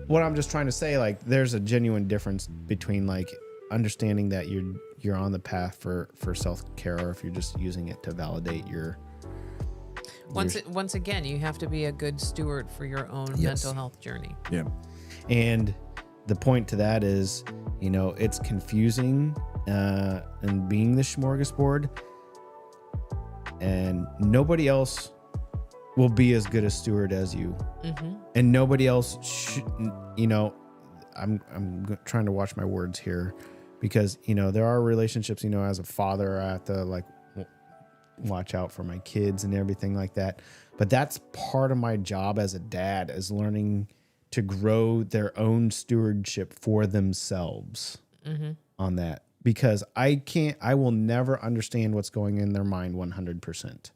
S4: what I'm just trying to say, like, there's a genuine difference between like understanding that you're on the path for self-care, or if you're just using it to validate your
S1: once again, you have to be a good steward for your own mental health journey.
S3: Yeah.
S4: And the point to that is, it's confusing, and being the smorgasbord, and nobody else will be as good a steward as you. And nobody else should, I'm trying to watch my words here, because there are relationships, as a father, I have to like watch out for my kids and everything like that, but that's part of my job as a dad, is learning to grow their own stewardship for themselves on that, because I will never understand what's going in their mind 100%,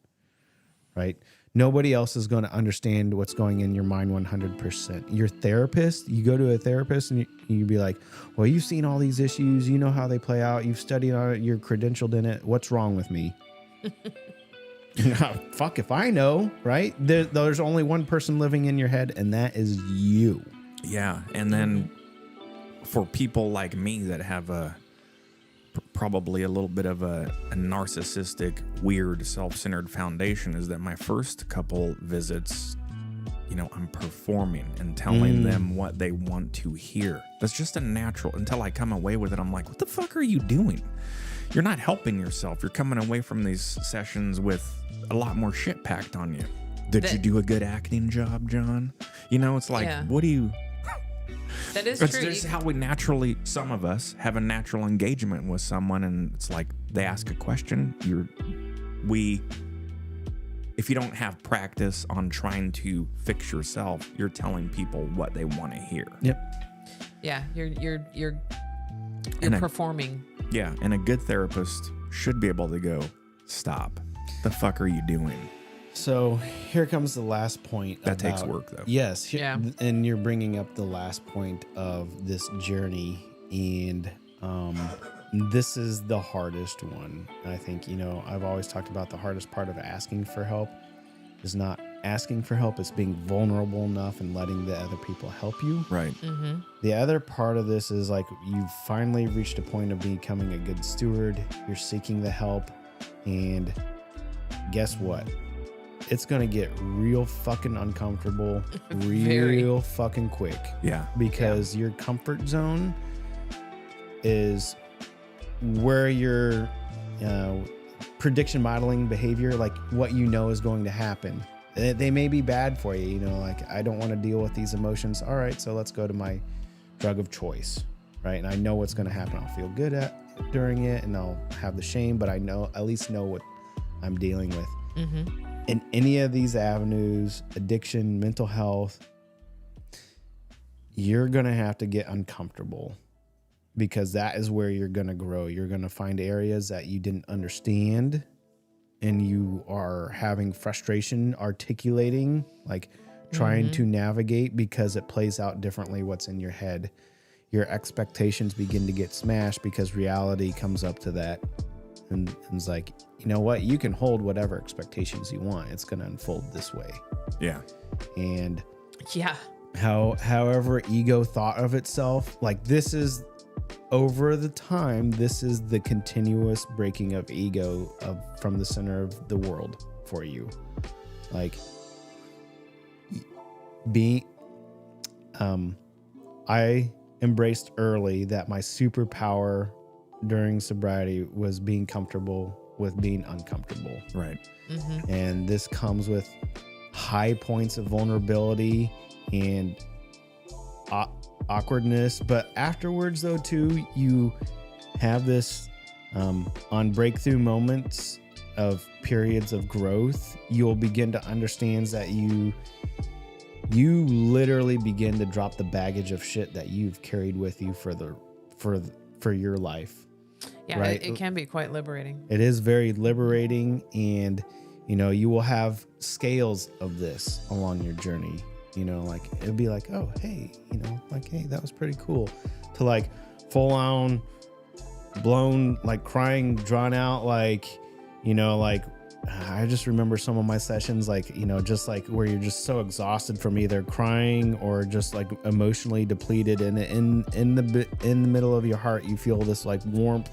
S4: right? Nobody else is going to understand what's going in your mind 100%. Your therapist, you go to a therapist and you be like, well, you've seen all these issues. You know how they play out. You've studied on it. You're credentialed in it. What's wrong with me? Fuck if I know, right? There's only one person living in your head, and that is you.
S3: Yeah. And then for people like me that have probably a little bit of a narcissistic, weird, self-centered foundation, is that my first couple visits, I'm performing and telling them what they want to hear. That's just a natural, until I come away with it. I'm like, what the fuck are you doing? You're not helping yourself. You're coming away from these sessions with a lot more shit packed on you. Did you do a good acting job, John? It's like, what do you...
S1: That is
S3: It's
S1: true.
S3: just how we naturally, some of us, have a natural engagement with someone, and it's like they ask a question. If you don't have practice on trying to fix yourself, you're telling people what they want to hear.
S4: Yep.
S1: Yeah, you're performing.
S3: Yeah, and a good therapist should be able to go, stop. The fuck are you doing?
S4: So here comes the last point.
S3: That takes work, though.
S4: Yes.
S1: Yeah.
S4: And you're bringing up the last point of this journey. And this is the hardest one. I think, I've always talked about the hardest part of asking for help is not asking for help. It's being vulnerable enough and letting the other people help you.
S3: Right.
S4: The other part of this is like you've finally reached a point of becoming a good steward. You're seeking the help. And guess what? It's going to get real fucking uncomfortable real fucking quick.
S3: Yeah.
S4: Because your comfort zone is where your prediction modeling behavior, like what is going to happen. They may be bad for you, like I don't want to deal with these emotions. All right, so let's go to my drug of choice, right? And I know what's going to happen. I'll feel good during it, and I'll have the shame, but I at least know what I'm dealing with. In any of these avenues, addiction, mental health, you're going to have to get uncomfortable, because that is where you're going to grow. You're going to find areas that you didn't understand, and you are having frustration articulating, like trying to navigate, because it plays out differently what's in your head. Your expectations begin to get smashed because reality comes up to that. And it's like, you know what? You can hold whatever expectations you want. It's going to unfold this way.
S3: Yeah.
S1: Yeah.
S4: However ego thought of itself, like this is over the time, this is the continuous breaking of ego from the center of the world for you. Like I embraced early that my superpower during sobriety was being comfortable with being uncomfortable.
S3: Right.
S4: And this comes with high points of vulnerability and awkwardness, but afterwards though too, you have this on breakthrough moments of periods of growth, you'll begin to understand that you literally begin to drop the baggage of shit that you've carried with you for your life.
S1: Yeah,
S4: right?
S1: it can be quite liberating.
S4: It is very liberating, and you will have scales of this along your journey. Like it'll be like, oh, hey, hey, that was pretty cool, to like full on blown, like crying, drawn out, like I just remember some of my sessions, like, just like where you're just so exhausted from either crying or just like emotionally depleted, and in the middle of your heart, you feel this like warmth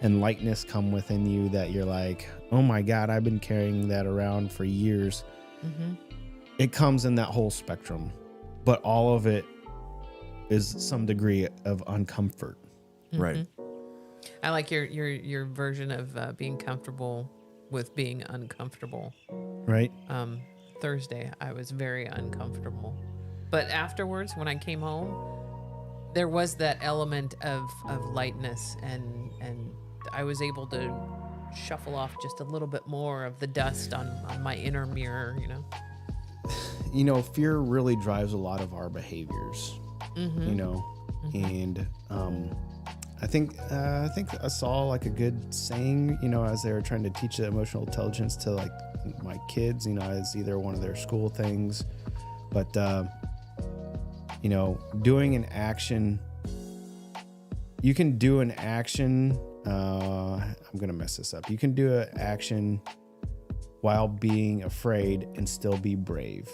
S4: and lightness come within you that you're like, oh my God, I've been carrying that around for years.
S1: Mm-hmm.
S4: It comes in that whole spectrum, but all of it is some degree of uncomfort.
S1: Mm-hmm.
S3: Right.
S1: I like your version of being comfortable with being uncomfortable.
S4: Right.
S1: Thursday, I was very uncomfortable, but afterwards, when I came home, there was that element of lightness, and I was able to shuffle off just a little bit more of the dust on my inner mirror.
S4: Fear really drives a lot of our behaviors.
S1: Mm-hmm.
S4: And I think I saw like a good saying, as they were trying to teach the emotional intelligence to like my kids, it's either one of their school things, but doing an action, you can do an action. I'm going to mess this up. You can do an action while being afraid and still be brave.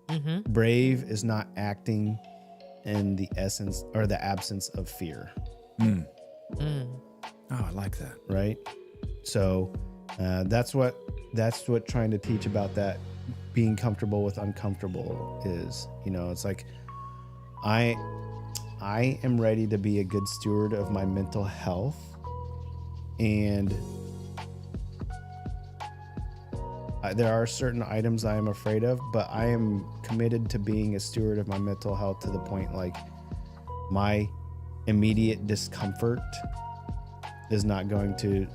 S1: Mm-hmm.
S4: Brave is not acting in the essence or the absence of fear.
S3: Oh, I like that.
S4: Right. So that's what trying to teach about that being comfortable with uncomfortable is. It's like I am ready to be a good steward of my mental health, and there are certain items I am afraid of, but I am committed to being a steward of my mental health to the point like my immediate discomfort is not going to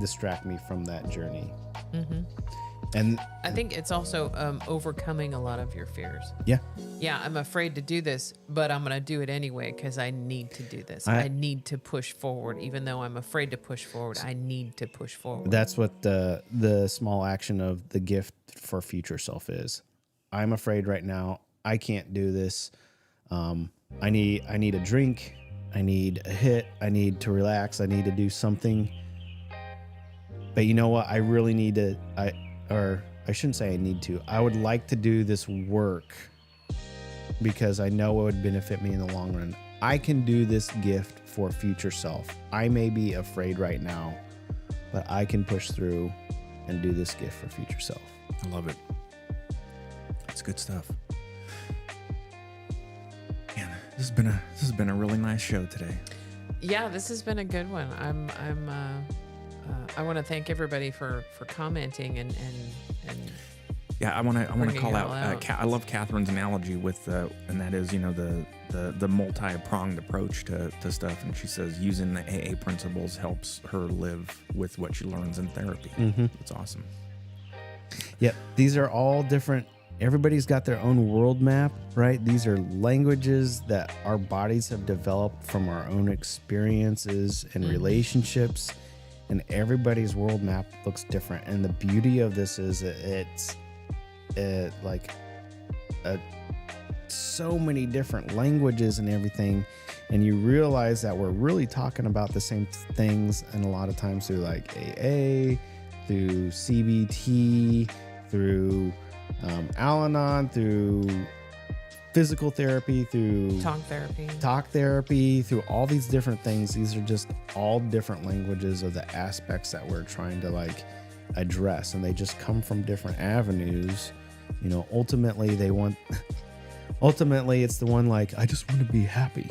S4: distract me from that journey.
S1: Mm-hmm.
S4: And
S1: I think it's also overcoming a lot of your fears.
S4: Yeah,
S1: I'm afraid to do this, but I'm going to do it anyway because I need to do this. I need to push forward. Even though I'm afraid to push forward, I need to push forward.
S4: That's what the small action of the gift for future self is. I'm afraid right now. I can't do this. I need a drink. I need a hit. I need to relax. I need to do something. But you know what? I really need to. I shouldn't say I need to. I would like to do this work because I know it would benefit me in the long run. I can do this gift for future self. I may be afraid right now, but I can push through and do this gift for future self.
S3: I love it. That's good stuff. Man, this has been a really nice show today.
S1: Yeah, this has been a good one. I want to thank everybody for commenting and
S3: yeah, I want to call out.
S1: out.
S3: I love Catherine's analogy with and that is the multi-pronged approach to stuff, and she says using the AA principles helps her live with what she learns in therapy.
S4: Mm-hmm.
S3: It's awesome.
S4: Yep, these are all different. Everybody's got their own world map, right? These are languages that our bodies have developed from our own experiences and relationships, and everybody's world map looks different. And the beauty of this is it's so many different languages and everything, and you realize that we're really talking about the same things, and a lot of times through like AA, through CBT, through Al-Anon, through physical therapy, through
S1: Talk therapy.
S4: talk therapy, through all these different things. These are just all different languages of the aspects that we're trying to like address, and they just come from different avenues. You know, ultimately it's the one like, I just want to be happy.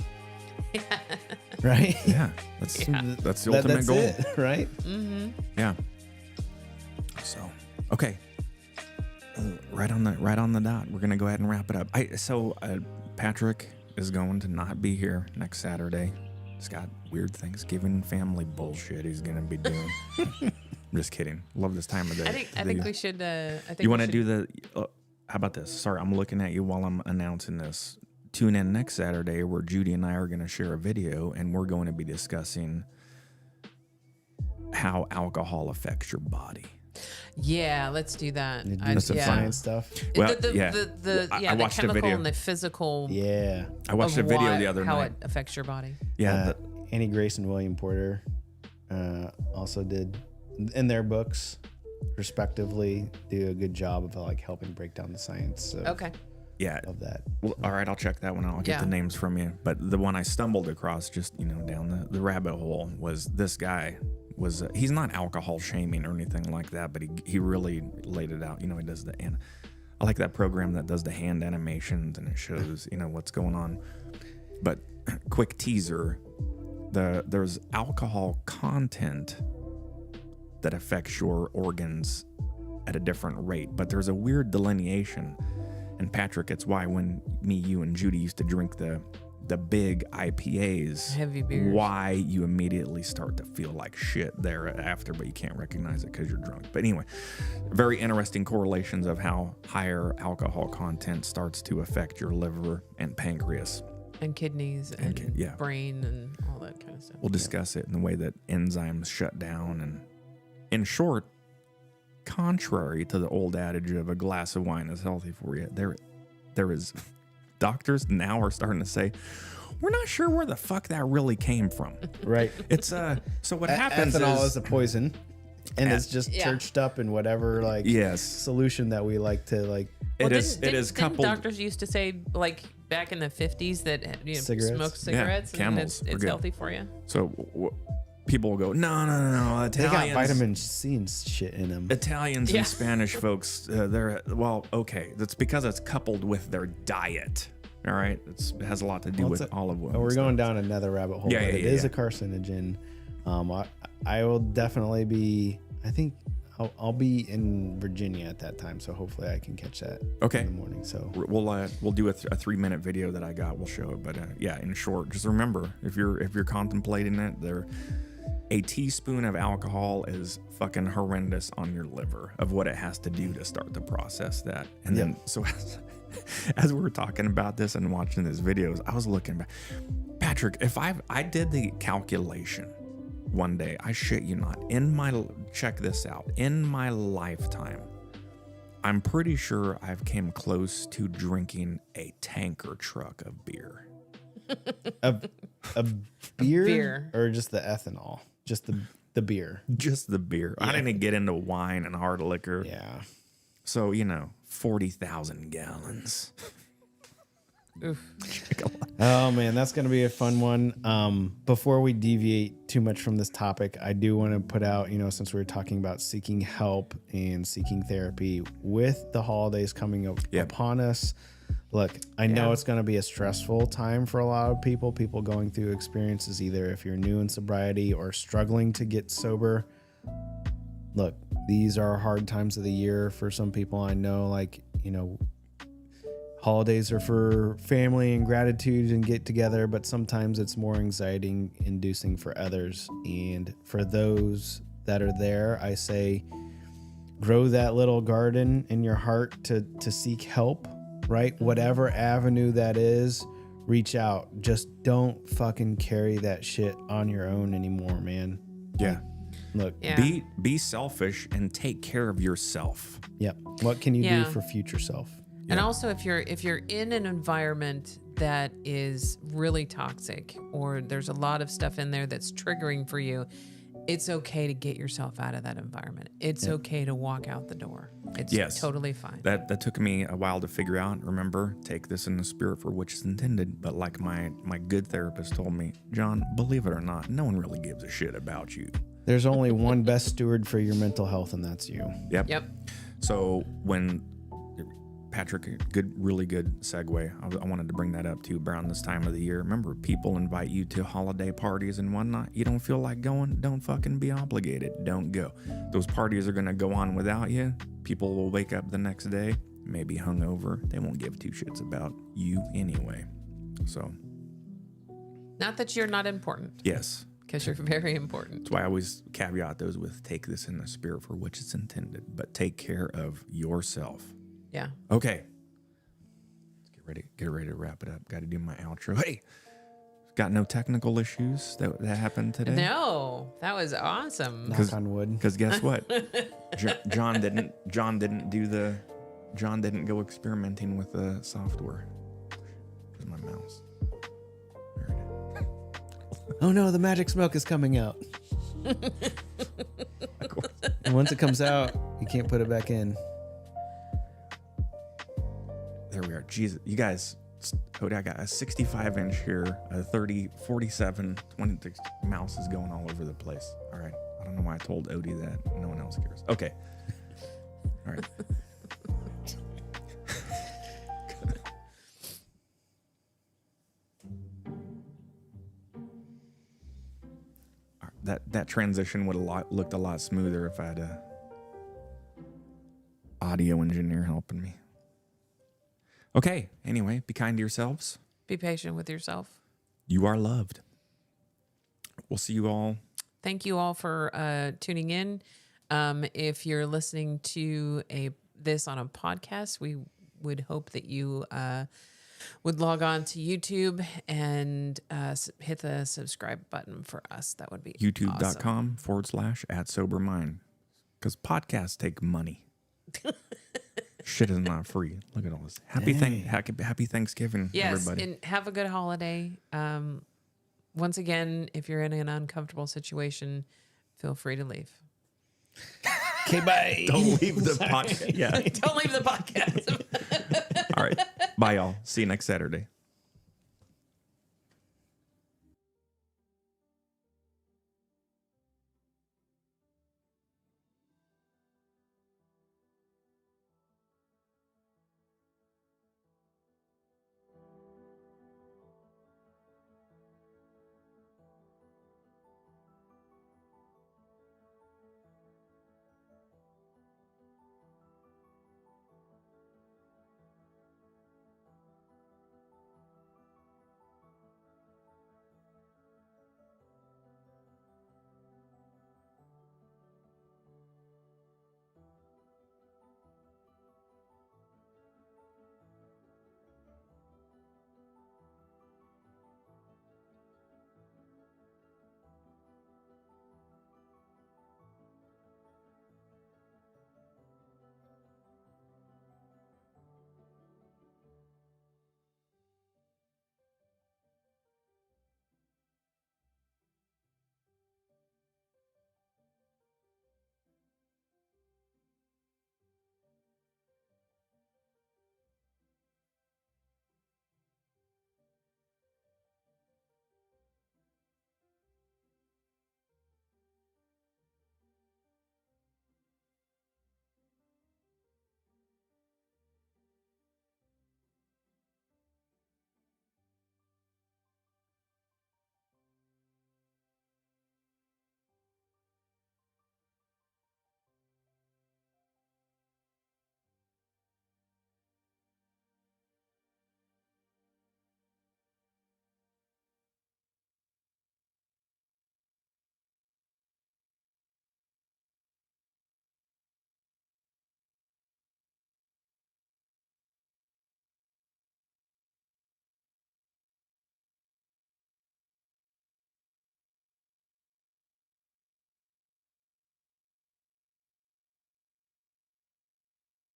S4: Right?
S3: Yeah, that's the ultimate
S4: That's
S3: goal.
S4: it, right?
S3: Yeah. So, okay. Right on the dot. We're gonna go ahead and wrap it up. Patrick is going to not be here next Saturday. He's got weird Thanksgiving family bullshit he's gonna be doing. I'm just kidding. Love this time of day.
S1: I think we should.
S3: You want to do the? How about this? Sorry, I'm looking at you while I'm announcing this. Tune in next Saturday where Judy and I are going to share a video, and we're going to be discussing how alcohol affects your body.
S1: Yeah, let's do that.
S4: You do some science stuff.
S3: Well,
S1: the
S3: I watched a
S1: chemical
S3: video.
S1: and the physical.
S4: Yeah.
S3: I watched a
S1: of
S3: video
S1: what-
S3: the other
S1: how
S3: night.
S1: it affects your body.
S3: Yeah,
S4: Annie Grace and William Porter also did in their books, respectively, do a good job of like helping break down the science
S1: Okay.
S3: yeah.
S4: of that.
S3: Well, all right, I'll check that one out. I'll get the names from you. But the one I stumbled across just, down the rabbit hole was this guy was, he's not alcohol shaming or anything like that, but he really laid it out. He does I like that program that does the hand animations and it shows, what's going on. But quick teaser, there's alcohol content that affects your organs at a different rate, but there's a weird delineation. And Patrick, it's why when me, you, and Judy used to drink the big IPAs,
S1: Heavy beers.
S3: why you immediately start to feel like shit thereafter, but you can't recognize it because you're drunk. But anyway, very interesting correlations of how higher alcohol content starts to affect your liver and pancreas.
S1: And kidneys and brain and all that kind of stuff.
S3: We'll discuss it in the way that enzymes shut down. And in short, contrary to the old adage of a glass of wine is healthy for you, there is doctors now are starting to say, we're not sure where the fuck that really came from.
S4: Right.
S3: It's so what happens
S4: ethanol
S3: is
S4: is a poison, and it's just churched up in whatever solution that we like to like.
S3: It is coupled.
S1: Didn't doctors used to say like back in the 50s that
S4: Cigarettes?
S1: smoke cigarettes and
S3: Camels
S1: it's
S3: are good.
S1: healthy for you.
S3: So people will go, no,
S4: They got
S3: Italians.
S4: vitamin C and shit in them.
S3: Italians and Spanish folks, that's because it's coupled with their diet. All right, it has a lot to do with olive oil.
S4: We're going down another rabbit hole.
S3: Yeah,
S4: but
S3: yeah,
S4: it is
S3: yeah.
S4: a carcinogen. I will definitely be. I think I'll be in Virginia at that time, so hopefully I can catch that in the morning. So
S3: we'll do a 3-minute video that I got. We'll show it, but in short, just remember if you're contemplating it, a teaspoon of alcohol is fucking horrendous on your liver of what it has to do to start to process that. And then so as we were talking about this and watching these videos, I was looking back, Patrick, if I did the calculation one day, I shit you not, check this out, in my lifetime, I'm pretty sure I've came close to drinking a tanker truck of beer.
S4: a beer,
S1: Beer.
S4: or just the ethanol, just the beer.
S3: Just the beer. I didn't get into wine and hard liquor.
S4: Yeah.
S3: So, 40,000 gallons.
S1: Oof.
S4: Oh man, that's gonna be a fun one. Before we deviate too much from this topic, I do want to put out, since we were talking about seeking help and seeking therapy with the holidays coming up upon us. Look, I know it's going to be a stressful time for a lot of people going through experiences, either if you're new in sobriety or struggling to get sober. Look, these are hard times of the year for some people. I know, holidays are for family and gratitude and get together, but sometimes it's more anxiety inducing for others. And for those that are there, I say, grow that little garden in your heart to seek help. Right? Whatever avenue that is, reach out. Just don't fucking carry that shit on your own anymore, man.
S3: Yeah.
S4: Look,
S3: Be selfish and take care of yourself.
S4: Yep. What can you do for future self?
S1: And also if you're in an environment that is really toxic or there's a lot of stuff in there that's triggering for you, it's okay to get yourself out of that environment. It's okay to walk out the door. It's
S3: Yes.
S1: totally fine.
S3: That took me a while to figure out. Remember, take this in the spirit for which it's intended. But like my good therapist told me, John, believe it or not, no one really gives a shit about you.
S4: There's only one best steward for your mental health, and that's you.
S3: Yep.
S1: Yep.
S3: So when Patrick, really good segue. I wanted to bring that up too around this time of the year. Remember, people invite you to holiday parties and whatnot. You don't feel like going, don't fucking be obligated. Don't go. Those parties are going to go on without you. People will wake up the next day, maybe hungover. They won't give two shits about you anyway. So,
S1: Not that you're not important,
S3: yes.
S1: because you're very important.
S3: That's why I always caveat those with take this in the spirit for which it's intended, but take care of yourself.
S1: Yeah.
S3: Okay. Let's get ready to wrap it up. Got to do my outro. Hey, got no technical issues that happened today?
S1: No, that was awesome.
S4: Knock on wood.
S3: Because guess what? John didn't go experimenting with the software. Where's my mouse? There it is.
S4: Oh no, the magic smoke is coming out. And once it comes out, you can't put it back in.
S3: There we are. Jesus, you guys, Cody, I got a 65-inch here, a 30, 47, 26 mouse is going all over the place. All right. I don't know why I told Odie that. No one else cares. Okay. All right. That transition would have looked a lot smoother if I had a audio engineer helping me. Okay, anyway, be kind to yourselves.
S1: Be patient with yourself.
S3: You are loved. We'll see you all.
S1: Thank you all for tuning in. If you're listening to this on a podcast, we would hope that you would log on to YouTube and hit the subscribe button for us. That would be
S3: YouTube.com /@sobermind. Because podcasts take money. Shit is not free. Look at all this. Happy Thanksgiving,
S1: Yes,
S3: everybody.
S1: and have a good holiday. Once again, if you're in an uncomfortable situation, feel free to leave.
S4: Okay, bye.
S3: Don't leave the podcast. Yeah.
S1: Don't leave the podcast.
S3: All right. Bye, y'all. See you next Saturday.